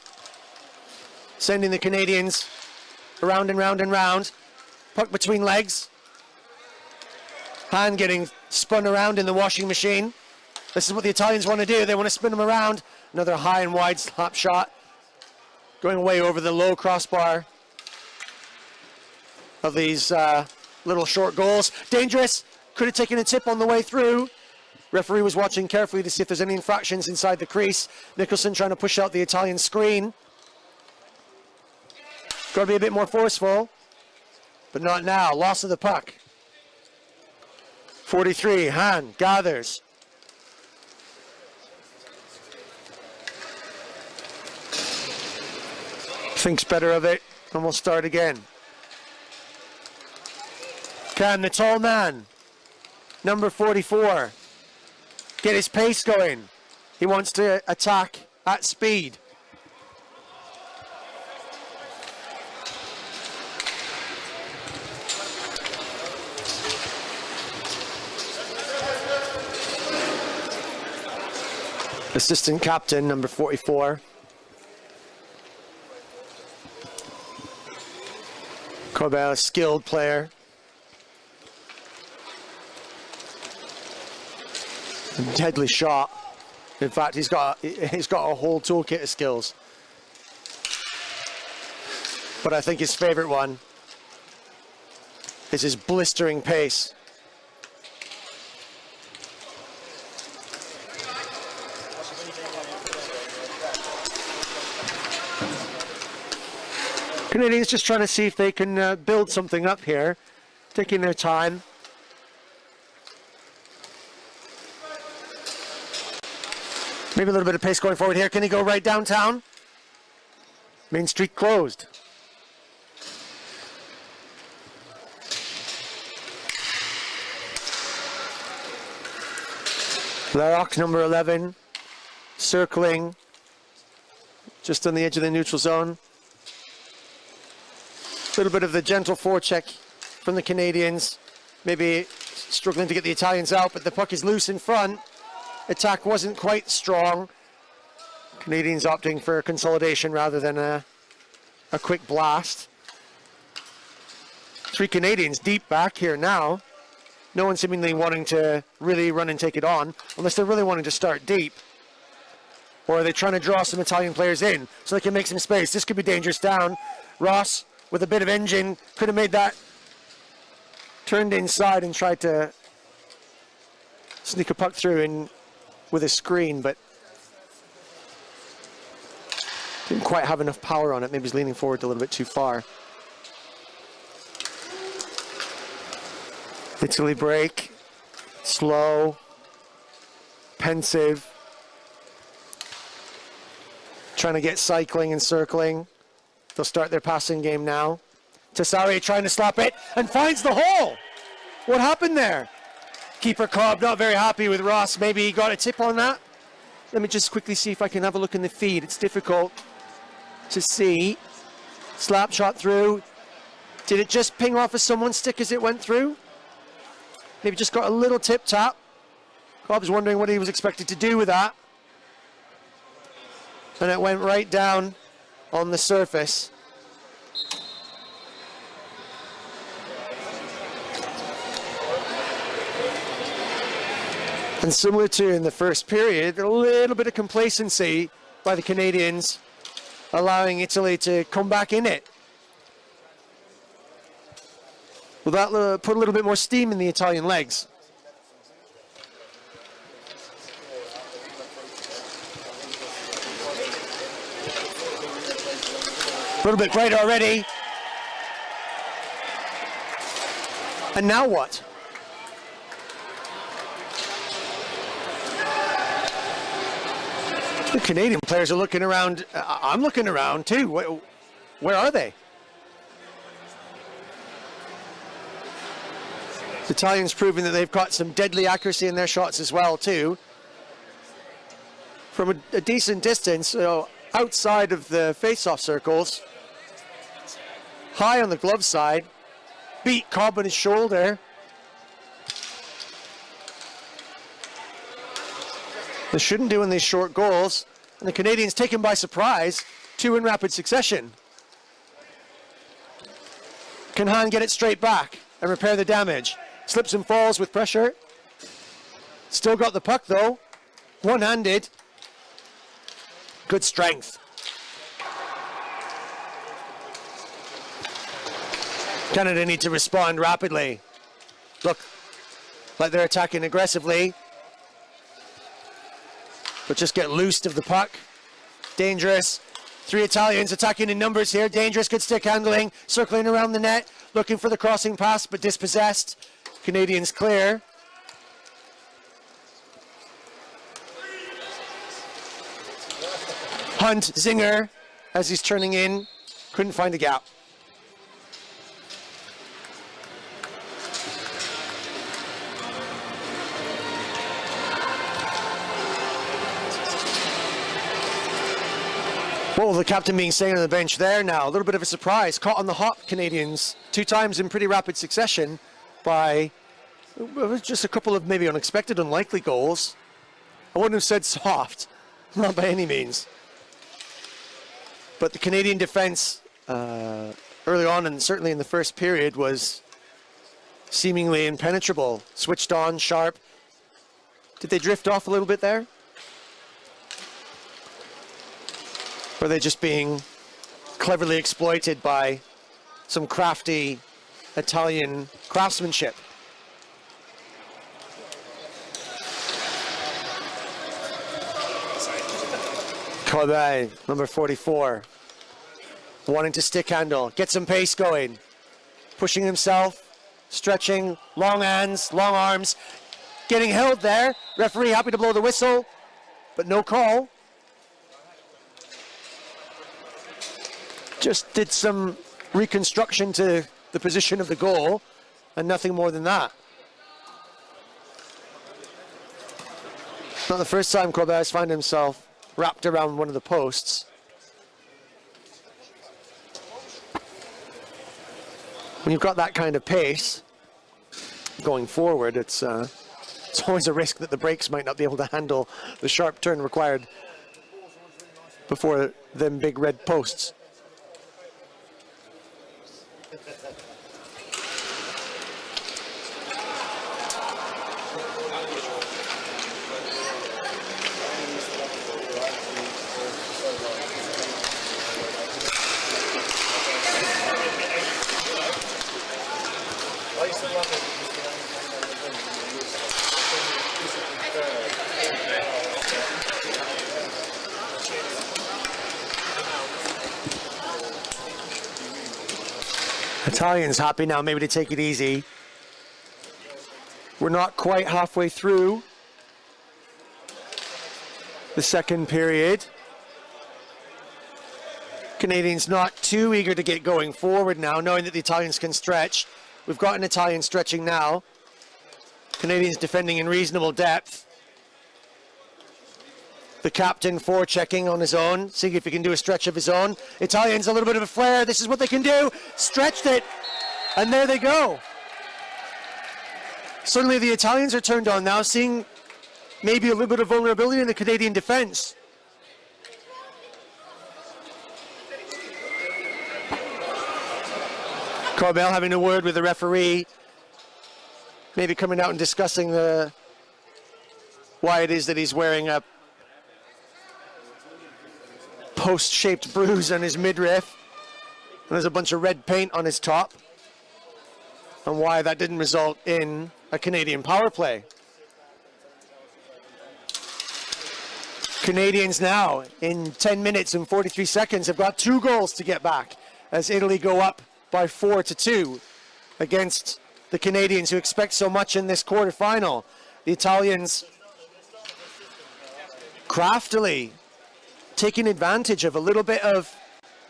sending the Canadians around and round and round. Puck between legs. Hand getting spun around in the washing machine. This is what the Italians want to do. They want to spin them around. Another high and wide slap shot. Going way over the low crossbar of these little short goals. Dangerous. Could have taken a tip on the way through. Referee was watching carefully to see if there's any infractions inside the crease. Nicholson trying to push out the Italian screen. Got to be a bit more forceful, but not now. Loss of the puck. 43, Hahn gathers. Thinks better of it, and we'll start again. Can the tall man, number 44, get his pace going? He wants to attack at speed. Assistant captain, number 44. Corbell, a skilled player. Deadly shot. In fact, he's got a whole toolkit of skills. But I think his favorite one is his blistering pace. Canadians just trying to see if they can build something up here, taking their time. Maybe a little bit of pace going forward here. Can he go right downtown? Main Street closed. Larocque, number 11, circling just on the edge of the neutral zone. A little bit of the gentle forecheck from the Canadians. Maybe struggling to get the Italians out, but the puck is loose in front. Attack wasn't quite strong. Canadians opting for consolidation rather than a quick blast. 3 Canadians deep back here now. No one seemingly wanting to really run and take it on, unless they're really wanting to start deep. Or are they trying to draw some Italian players in so they can make some space? This could be dangerous down. Ross, with a bit of engine, could have made that. Turned inside and tried to sneak a puck through in with a screen, but didn't quite have enough power on it. Maybe he's leaning forward a little bit too far. Italy break. Slow. Pensive. Trying to get cycling and circling. They'll start their passing game now. Tassari trying to slap it and finds the hole. What happened there? Keeper Cobb not very happy with Ross. Maybe he got a tip on that. Let me just quickly see if I can have a look in the feed. It's difficult to see. Slap shot through. Did it just ping off of someone's stick as it went through? Maybe just got a little tip tap. Cobb's wondering what he was expected to do with that. And it went right down on the surface. And similar to in the first period, a little bit of complacency by the Canadians, allowing Italy to come back in it. Will that put a little bit more steam in the Italian legs? A little bit brighter already. And now what? The Canadian players are looking around. I'm looking around too. Where are they? The Italians proving that they've got some deadly accuracy in their shots as well too. From a decent distance, outside of the face-off circles. High on the glove side. Beat Cobb on his shoulder. They shouldn't do in these short goals. And the Canadians taken by surprise. 2 in rapid succession. Can Hahn get it straight back and repair the damage? Slips and falls with pressure. Still got the puck though. One-handed. Good strength. Canada need to respond rapidly. Look, like they're attacking aggressively. But just get loosed of the puck. Dangerous. 3 Italians attacking in numbers here. Dangerous, good stick handling. Circling around the net. Looking for the crossing pass, but dispossessed. Canadians clear. Hunt, Zinger, as he's turning in. Couldn't find a gap. What will the captain be saying on the bench there now? A little bit of a surprise. Caught on the hop, Canadians. 2 times in pretty rapid succession by just a couple of maybe unexpected, unlikely goals. I wouldn't have said soft. Not by any means. But the Canadian defense early on, and certainly in the first period, was seemingly impenetrable. Switched on, sharp. Did they drift off a little bit there? Or are they just being cleverly exploited by some crafty Italian craftsmanship? Corbet, number 44, wanting to stick handle, get some pace going, pushing himself, stretching, long hands, long arms, getting held there. Referee happy to blow the whistle, but no call. Just did some reconstruction to the position of the goal and nothing more than that. Not the first time Corbet has found himself wrapped around one of the posts. When you've got that kind of pace going forward, it's always a risk that the brakes might not be able to handle the sharp turn required before them big red posts. Italians happy now maybe to take it easy. We're not quite halfway through the second period. Canadians not too eager to get going forward now, knowing that the Italians can stretch. We've got an Italian stretching now. Canadians defending in reasonable depth. The captain forechecking on his own, seeing if he can do a stretch of his own. Italians a little bit of a flare. This is what they can do. Stretched it, and there they go. Suddenly the Italians are turned on now, seeing maybe a little bit of vulnerability in the Canadian defense. Corbel having a word with the referee, maybe coming out and discussing why it is that he's wearing a post-shaped bruise on his midriff, and there's a bunch of red paint on his top. and why that didn't result in a Canadian power play. Canadians now, in 10 minutes and 43 seconds, have got 2 goals to get back as Italy go up by 4-2 against the Canadians, who expect so much in this quarterfinal. The Italians craftily taking advantage of a little bit of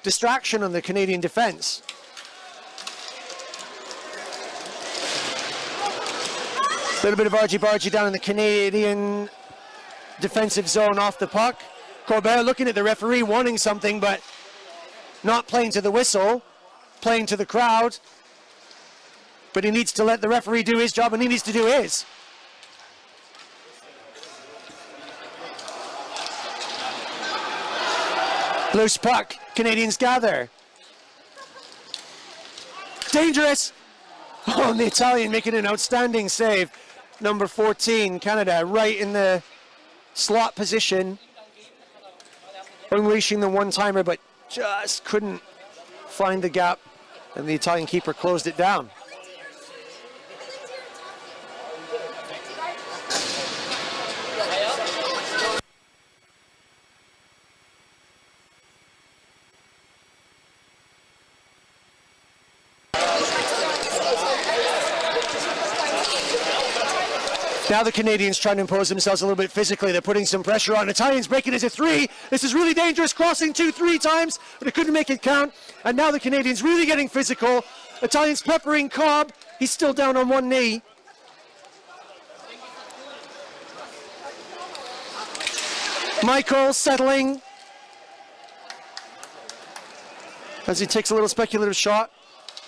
distraction on the Canadian defense. A little bit of argy-bargy down in the Canadian defensive zone off the puck. Corbett looking at the referee, wanting something, but not playing to the whistle, playing to the crowd. But he needs to let the referee do his job, and he needs to do his. Loose puck, Canadians gather. Dangerous! Oh, and the Italian making an outstanding save. Number 14, Canada, right in the slot position, unleashing the one-timer, but just couldn't find the gap, and the Italian keeper closed it down. Now the Canadians trying to impose themselves a little bit physically. They're putting some pressure on. Italians breaking as a 3. This is really dangerous, crossing 2-3 times, but it couldn't make it count. And now the Canadians really getting physical. Italians peppering Cobb. He's still down on one knee. Michael settling as he takes a little speculative shot.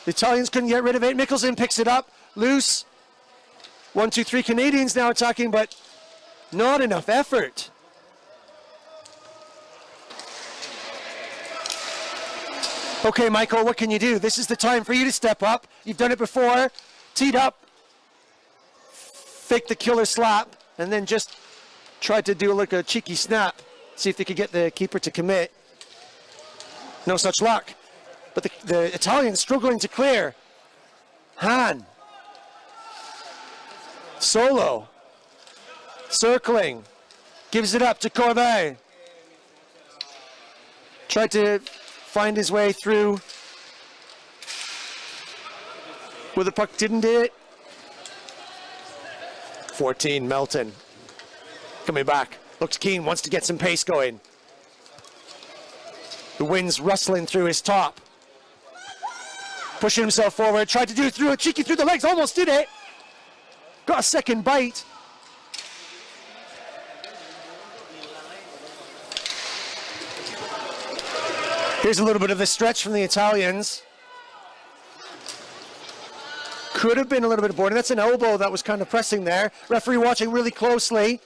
The Italians couldn't get rid of it. Mickelson picks it up. Loose. 1, 2, 3 Canadians now attacking, but not enough effort. Okay, Michael, what can you do? This is the time for you to step up. You've done it before. Teed up, fake the killer slap, and then just tried to do like a cheeky snap. See if they could get the keeper to commit. No such luck. But the Italians struggling to clear. Han. Solo, circling, gives it up to Corbet. Tried to find his way through where the puck didn't do it. 14, Melton. Coming back, looks keen, wants to get some pace going. The wind's rustling through his top. Pushing himself forward, tried to do it through a cheeky through the legs, almost did it. Got a second bite. Here's a little bit of the stretch from the Italians. Could have been a little bit boring. That's an elbow that was kind of pressing there. Referee watching really closely.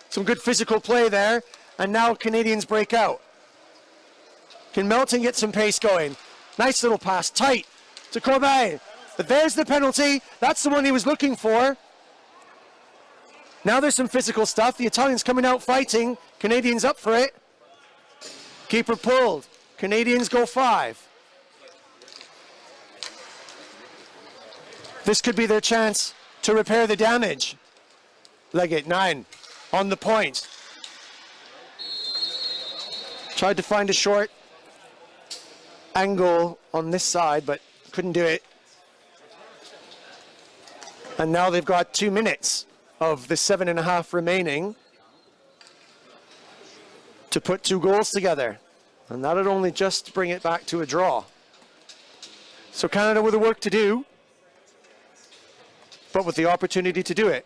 Some good physical play there. And now Canadians break out. Can Melton get some pace going? Nice little pass, tight to Corbet. But there's the penalty. That's the one he was looking for. Now there's some physical stuff. The Italians coming out fighting. Canadians up for it. Keeper pulled. Canadians go 5. This could be their chance to repair the damage. Leggett, 9, on the point. Tried to find a short angle on this side, but couldn't do it. And now they've got 2 minutes of the 7.5 remaining to put 2 goals together. And that'd only just bring it back to a draw. So Canada with the work to do, but with the opportunity to do it.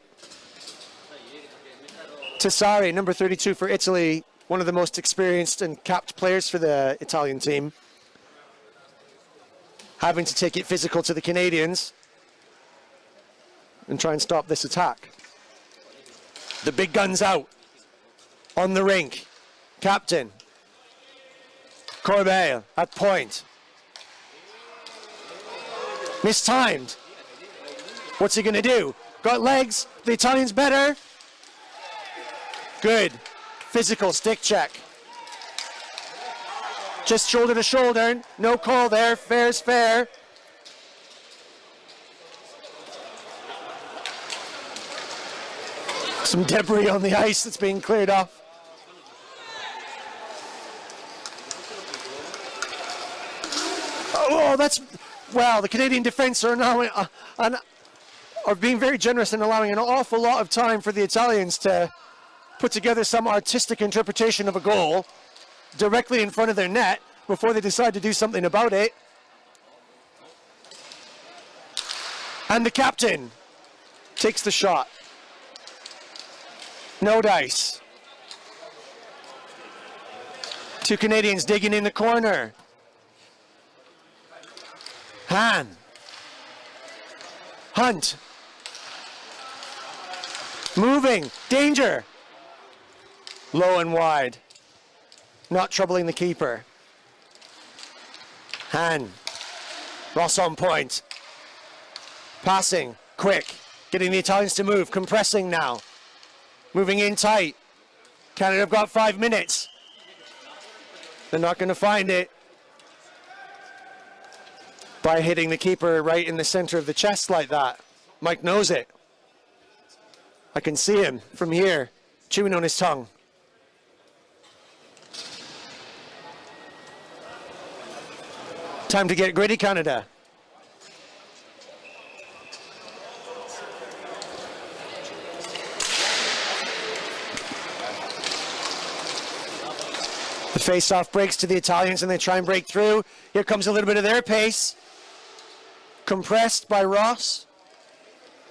Tessari, number 32 for Italy, one of the most experienced and capped players for the Italian team. Having to take it physical to the Canadians and try and stop this attack. The big guns out on the rink. Captain Corbet at point. Mistimed. What's he gonna do? Got legs, the Italians better. Good, physical stick check. Just shoulder to shoulder, no call there, fair's fair. Some debris on the ice that's being cleared off. Oh, that's, well, the Canadian defense are now are being very generous in allowing an awful lot of time for the Italians to put together some artistic interpretation of a goal directly in front of their net before they decide to do something about it. And the captain takes the shot. No dice. Two Canadians digging in the corner. Han. Hunt. Moving. Danger. Low and wide. Not troubling the keeper. Han. Ross on point. Passing. Quick. Getting the Italians to move. Compressing now. Moving in tight. Canada have got 5 minutes. They're not going to find it by hitting the keeper right in the center of the chest like that. Mike knows it. I can see him from here, chewing on his tongue. Time to get gritty, Canada. The face-off breaks to the Italians and they try and break through. Here comes a little bit of their pace. Compressed by Ross.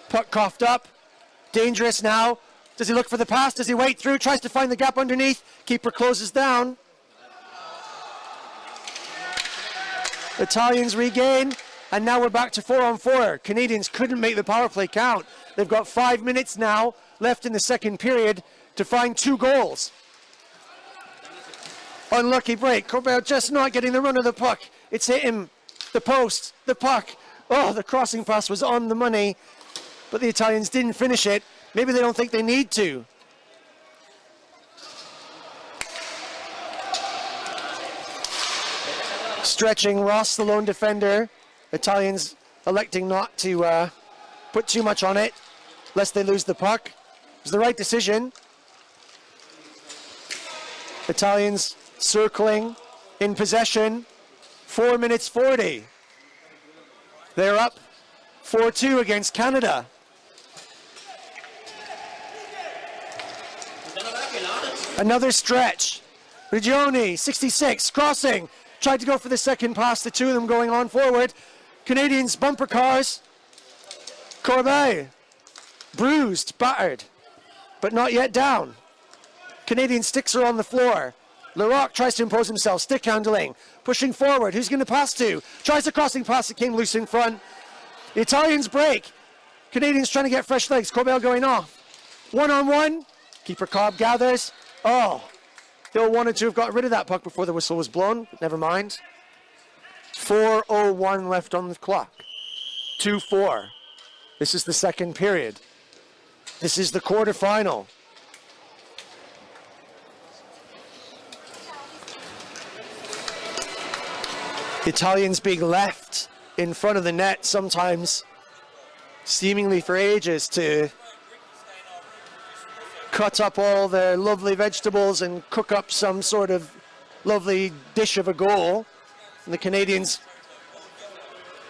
Puck coughed up. Dangerous now. Does he look for the pass? Does he wait through? Tries to find the gap underneath. Keeper closes down. Italians regain. And now we're back to 4-on-4. Canadians couldn't make the power play count. They've got 5 minutes now left in the second period to find 2 goals. Unlucky break. Corbell just not getting the run of the puck. It's hit him. The post. The puck. Oh, the crossing pass was on the money. But the Italians didn't finish it. Maybe they don't think they need to. Stretching Ross, the lone defender. Italians electing not to put too much on it, lest they lose the puck. It was the right decision. Italians circling in possession. 4 minutes 40. They're up 4-2 against Canada. Another stretch. Regioni, 66, crossing. Tried to go for the second pass, the two of them going on forward. Canadians bumper cars. Corbeil, bruised, battered, but not yet down. Canadian sticks are on the floor. Larocque tries to impose himself, stick handling, pushing forward. Who's going to pass to? Tries a crossing pass that came loose in front. The Italians break. Canadians trying to get fresh legs. Corbeil going off. 1-on-1. Keeper Cobb gathers. Oh, Hill wanted to have got rid of that puck before the whistle was blown, but never mind. 4:01 left on the clock. 2-4. This is the second period. This is the quarterfinal. Italians being left in front of the net sometimes, seemingly for ages, to cut up all their lovely vegetables and cook up some sort of lovely dish of a goal. And the Canadians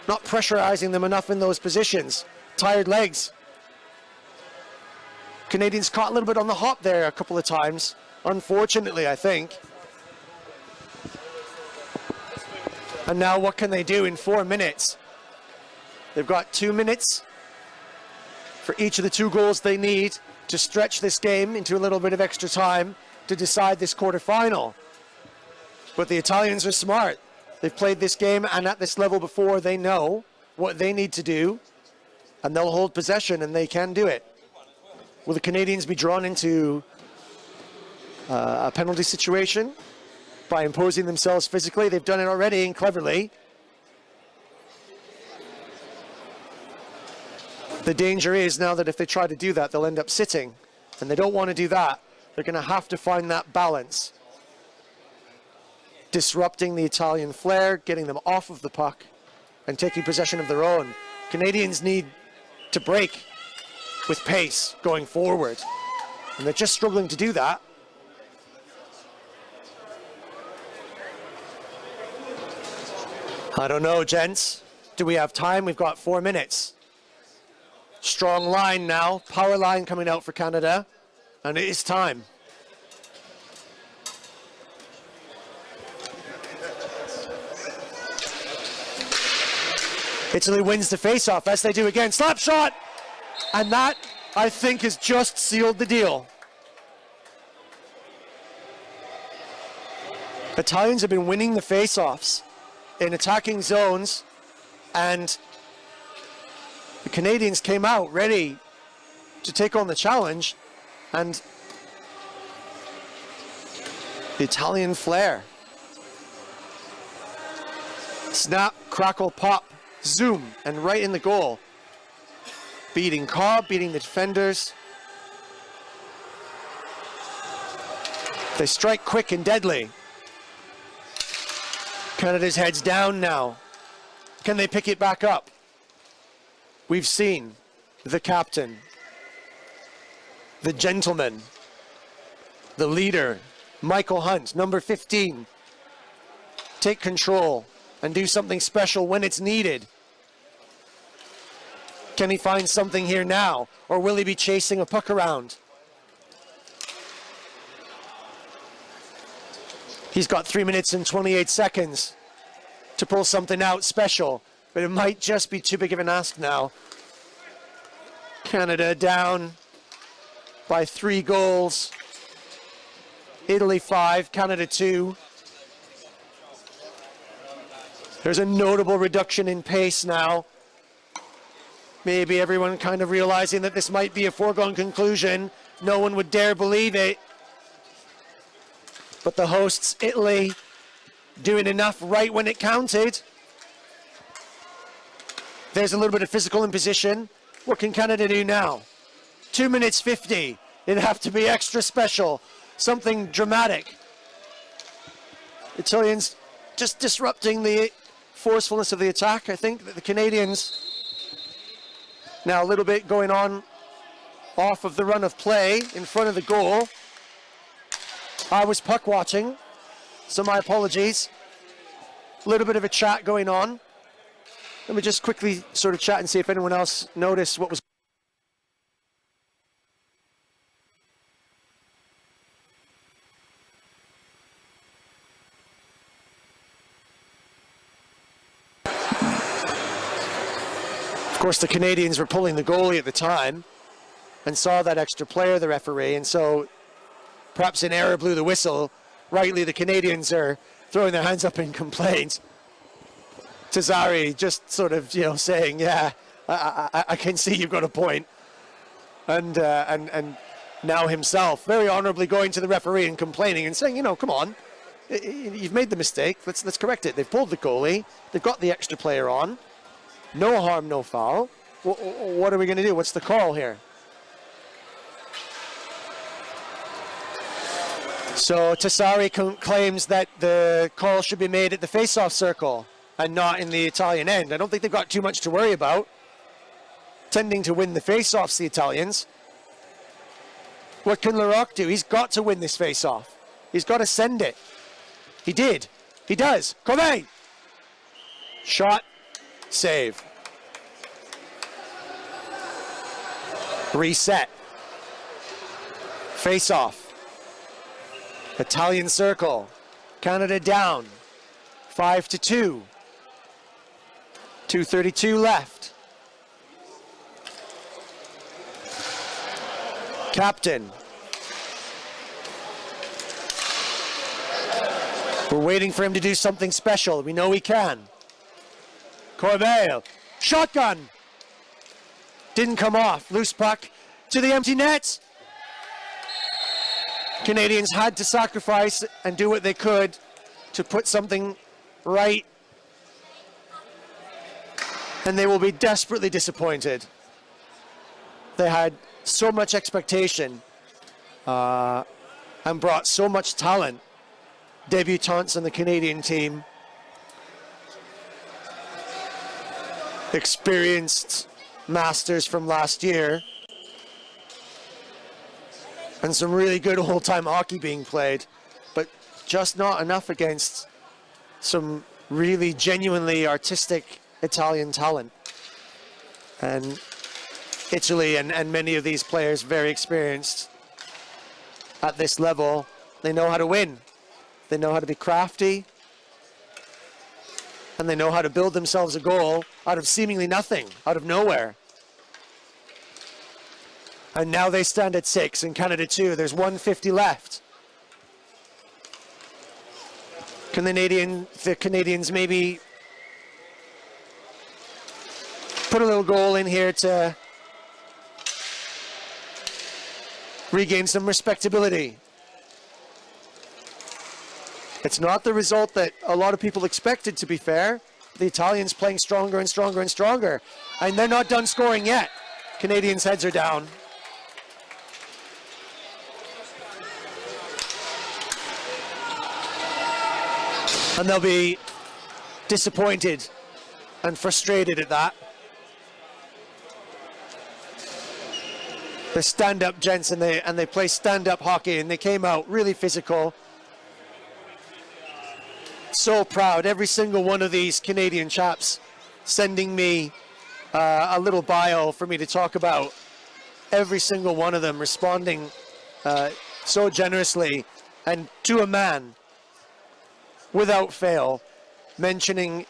not pressurizing them enough in those positions. Tired legs. Canadians caught a little bit on the hop there a couple of times, unfortunately, I think. And now what can they do in 4 minutes? They've got 2 minutes for each of the 2 goals they need to stretch this game into a little bit of extra time to decide this quarterfinal. But the Italians are smart. They've played this game and at this level before. They know what they need to do, and they'll hold possession, and they can do it. Will the Canadians be drawn into a penalty situation by imposing themselves physically? They've done it already and cleverly. The danger is now that if they try to do that, they'll end up sitting, and they don't want to do that. They're going to have to find that balance. Disrupting the Italian flair, getting them off of the puck, and taking possession of their own. Canadians need to break with pace going forward. And they're just struggling to do that. I don't know, gents. Do we have time? We've got 4 minutes. Strong line now. Power line coming out for Canada. And it is time. Italy wins the face-off, as they do again. Slap shot! And that, I think, has just sealed the deal. Italians have been winning the face-offs in attacking zones, and the Canadians came out ready to take on the challenge, and the Italian flair. Snap, crackle, pop, zoom, and right in the goal. Beating Cobb, beating the defenders. They strike quick and deadly. Canada's heads down now. Can they pick it back up? We've seen the captain, the gentleman, the leader, Michael Hunt, number 15, take control and do something special when it's needed. Can he find something here now, or will he be chasing a puck around? He's got 3 minutes and 28 seconds to pull something out special, but it might just be too big of an ask now. Canada down by 3 goals. Italy 5, Canada 2. There's a notable reduction in pace now. Maybe everyone kind of realizing that this might be a foregone conclusion. No one would dare believe it. But the hosts, Italy, doing enough right when it counted. There's a little bit of physical imposition. What can Canada do now? 2 minutes 50. It'd have to be extra special. Something dramatic. Italians just disrupting the forcefulness of the attack. I think that the Canadians now a little bit going on off of the run of play in front of the goal. I was puck watching, so my apologies. A little bit of a chat going on. Let me just quickly sort of chat and see if anyone else noticed what was. Of course, the Canadians were pulling the goalie at the time and saw that extra player, the referee, and so perhaps an error blew the whistle. Rightly, the Canadians are throwing their hands up in complaint. Tazari just sort of, saying, yeah, I can see you've got a point. And now himself very honorably going to the referee and complaining and saying, come on, you've made the mistake. Let's correct it. They've pulled the goalie. They've got the extra player on. No harm, no foul. What are we going to do? What's the call here? So Tessari claims that the call should be made at the face-off circle and not in the Italian end. I don't think they've got too much to worry about. Tending to win the face-offs, the Italians. What can Larocque do? He's got to win this face-off. He's got to send it. He did. He does. Come Shot. Save. Reset. Face off. Italian circle. Canada down. 5-2. 2:32 left. Captain. We're waiting for him to do something special. We know he can. Corbeil, shotgun, didn't come off. Loose puck to the empty net. Canadians had to sacrifice and do what they could to put something right, and they will be desperately disappointed. They had so much expectation and brought so much talent, debutantes on the Canadian team. Experienced masters from last year. And some really good old-time hockey being played, but just not enough against some really genuinely artistic Italian talent. And Italy and many of these players very experienced at this level. They know how to win. They know how to be crafty. And they know how to build themselves a goal out of seemingly nothing, out of nowhere. And now they stand at 6 and Canada 2. There's 1:50 left. The Canadians maybe put a little goal in here to regain some respectability. It's not the result that a lot of people expected, to be fair. The Italians playing stronger and stronger and stronger. And they're not done scoring yet. Canadians' heads are down. And they'll be disappointed and frustrated at that. They're stand-up gents and they play stand-up hockey, and they came out really physical. So proud, every single one of these Canadian chaps sending me a little bio for me to talk about. Every single one of them responding so generously and to a man, without fail, mentioning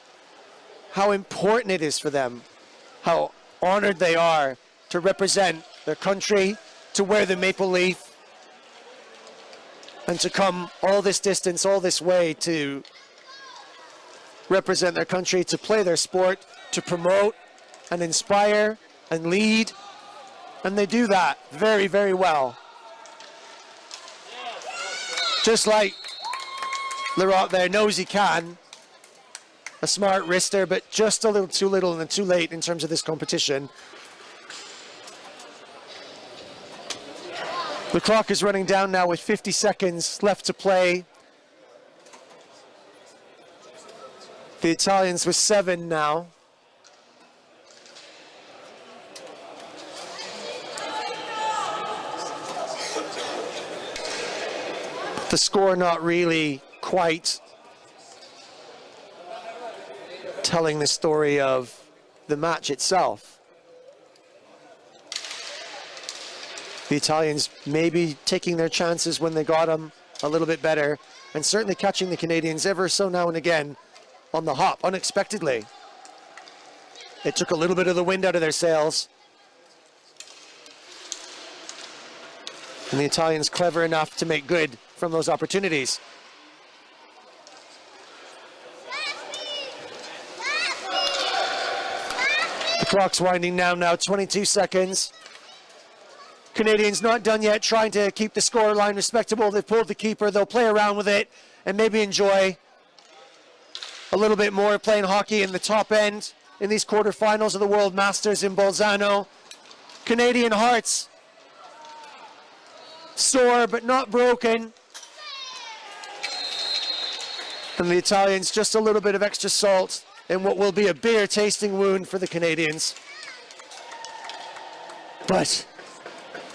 how important it is for them, how honored they are to represent their country, to wear the maple leaf, and to come all this distance, all this way to represent their country, to play their sport, to promote and inspire and lead. And they do that very, very well. Just like Leroy there knows he can. A smart wrister, but just a little too little and too late in terms of this competition. The clock is running down now with 50 seconds left to play. The Italians with 7 now. The score not really quite telling the story of the match itself. The Italians maybe taking their chances when they got them a little bit better, and certainly catching the Canadians ever so now and again on the hop, unexpectedly. It took a little bit of the wind out of their sails. And the Italians clever enough to make good from those opportunities. The clock's winding down now, 22 seconds. Canadians not done yet, trying to keep the score line respectable. They've pulled the keeper. They'll play around with it and maybe enjoy a little bit more playing hockey in the top end in these quarterfinals of the World Masters in Bolzano. Canadian hearts sore but not broken. And the Italians just a little bit of extra salt in what will be a bitter tasting wound for the Canadians. But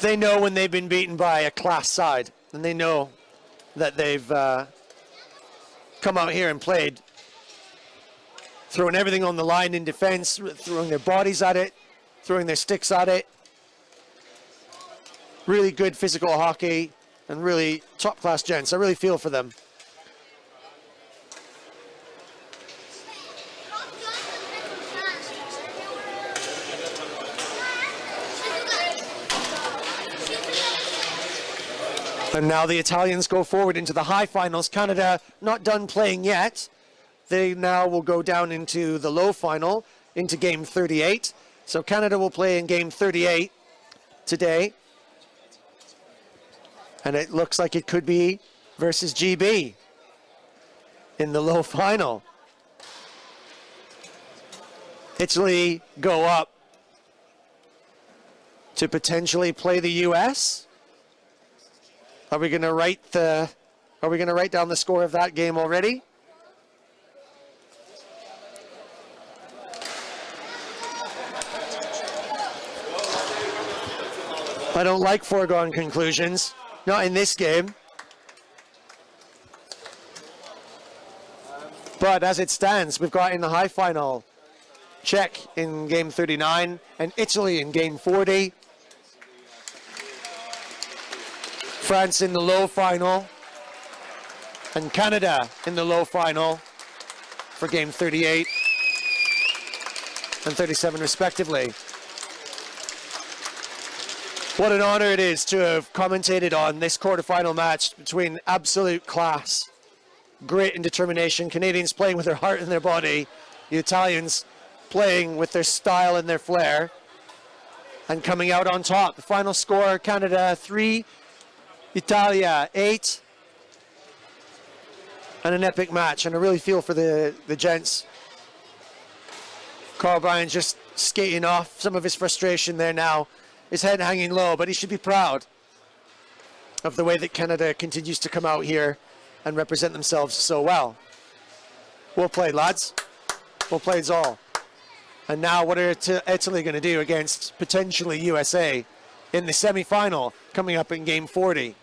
they know when they've been beaten by a class side, and they know that they've come out here and played, throwing everything on the line in defense, throwing their bodies at it, throwing their sticks at it. Really good physical hockey and really top-class gents. I really feel for them. And now the Italians go forward into the high finals. Canada not done playing yet. They now will go down into the low final, into game 38. So Canada will play in game 38 today. And it looks like it could be versus GB in the low final. Italy go up to potentially play the US. Are we going to write down the score of that game already? I don't like foregone conclusions. Not in this game. But as it stands, we've got in the high final Czech in game 39 and Italy in game 40. France in the low final and Canada in the low final for game 38 and 37 respectively. What an honor it is to have commentated on this quarterfinal match between absolute class, grit and determination. Canadians playing with their heart and their body. The Italians playing with their style and their flair. And coming out on top. The final score, Canada 3, Italia 8. And an epic match. And I really feel for the gents. Carl Bryan just skating off some of his frustration there now. His head hanging low, but he should be proud of the way that Canada continues to come out here and represent themselves so well. Well played, lads. Well played, all. And now what are Italy going to do against potentially USA in the semi-final coming up in game 40?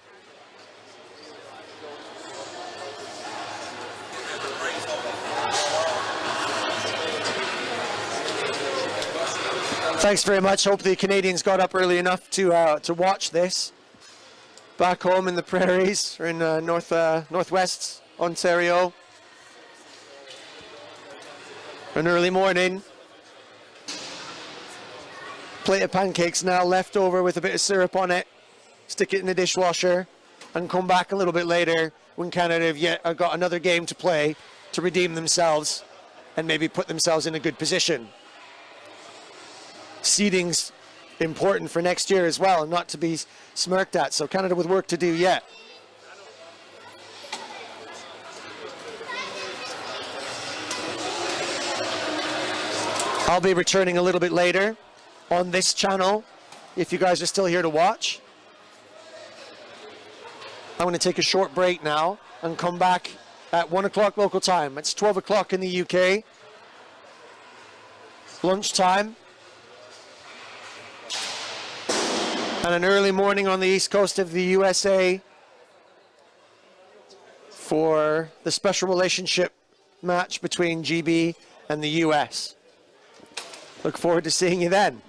Thanks very much. Hope the Canadians got up early enough to watch this. Back home in the prairies, or in northwest Ontario. An early morning. Plate of pancakes now left over with a bit of syrup on it. Stick it in the dishwasher and come back a little bit later when Canada have yet got another game to play to redeem themselves and maybe put themselves in a good position. Seeding's important for next year as well, and not to be smirked at. So Canada with work to do yet. I'll be returning a little bit later on this channel if you guys are still here to watch. I'm going to take a short break now and come back at 1 o'clock local time. It's 12 o'clock in the UK. Lunchtime. And an early morning on the east coast of the USA for the special relationship match between GB and the US. Look forward to seeing you then.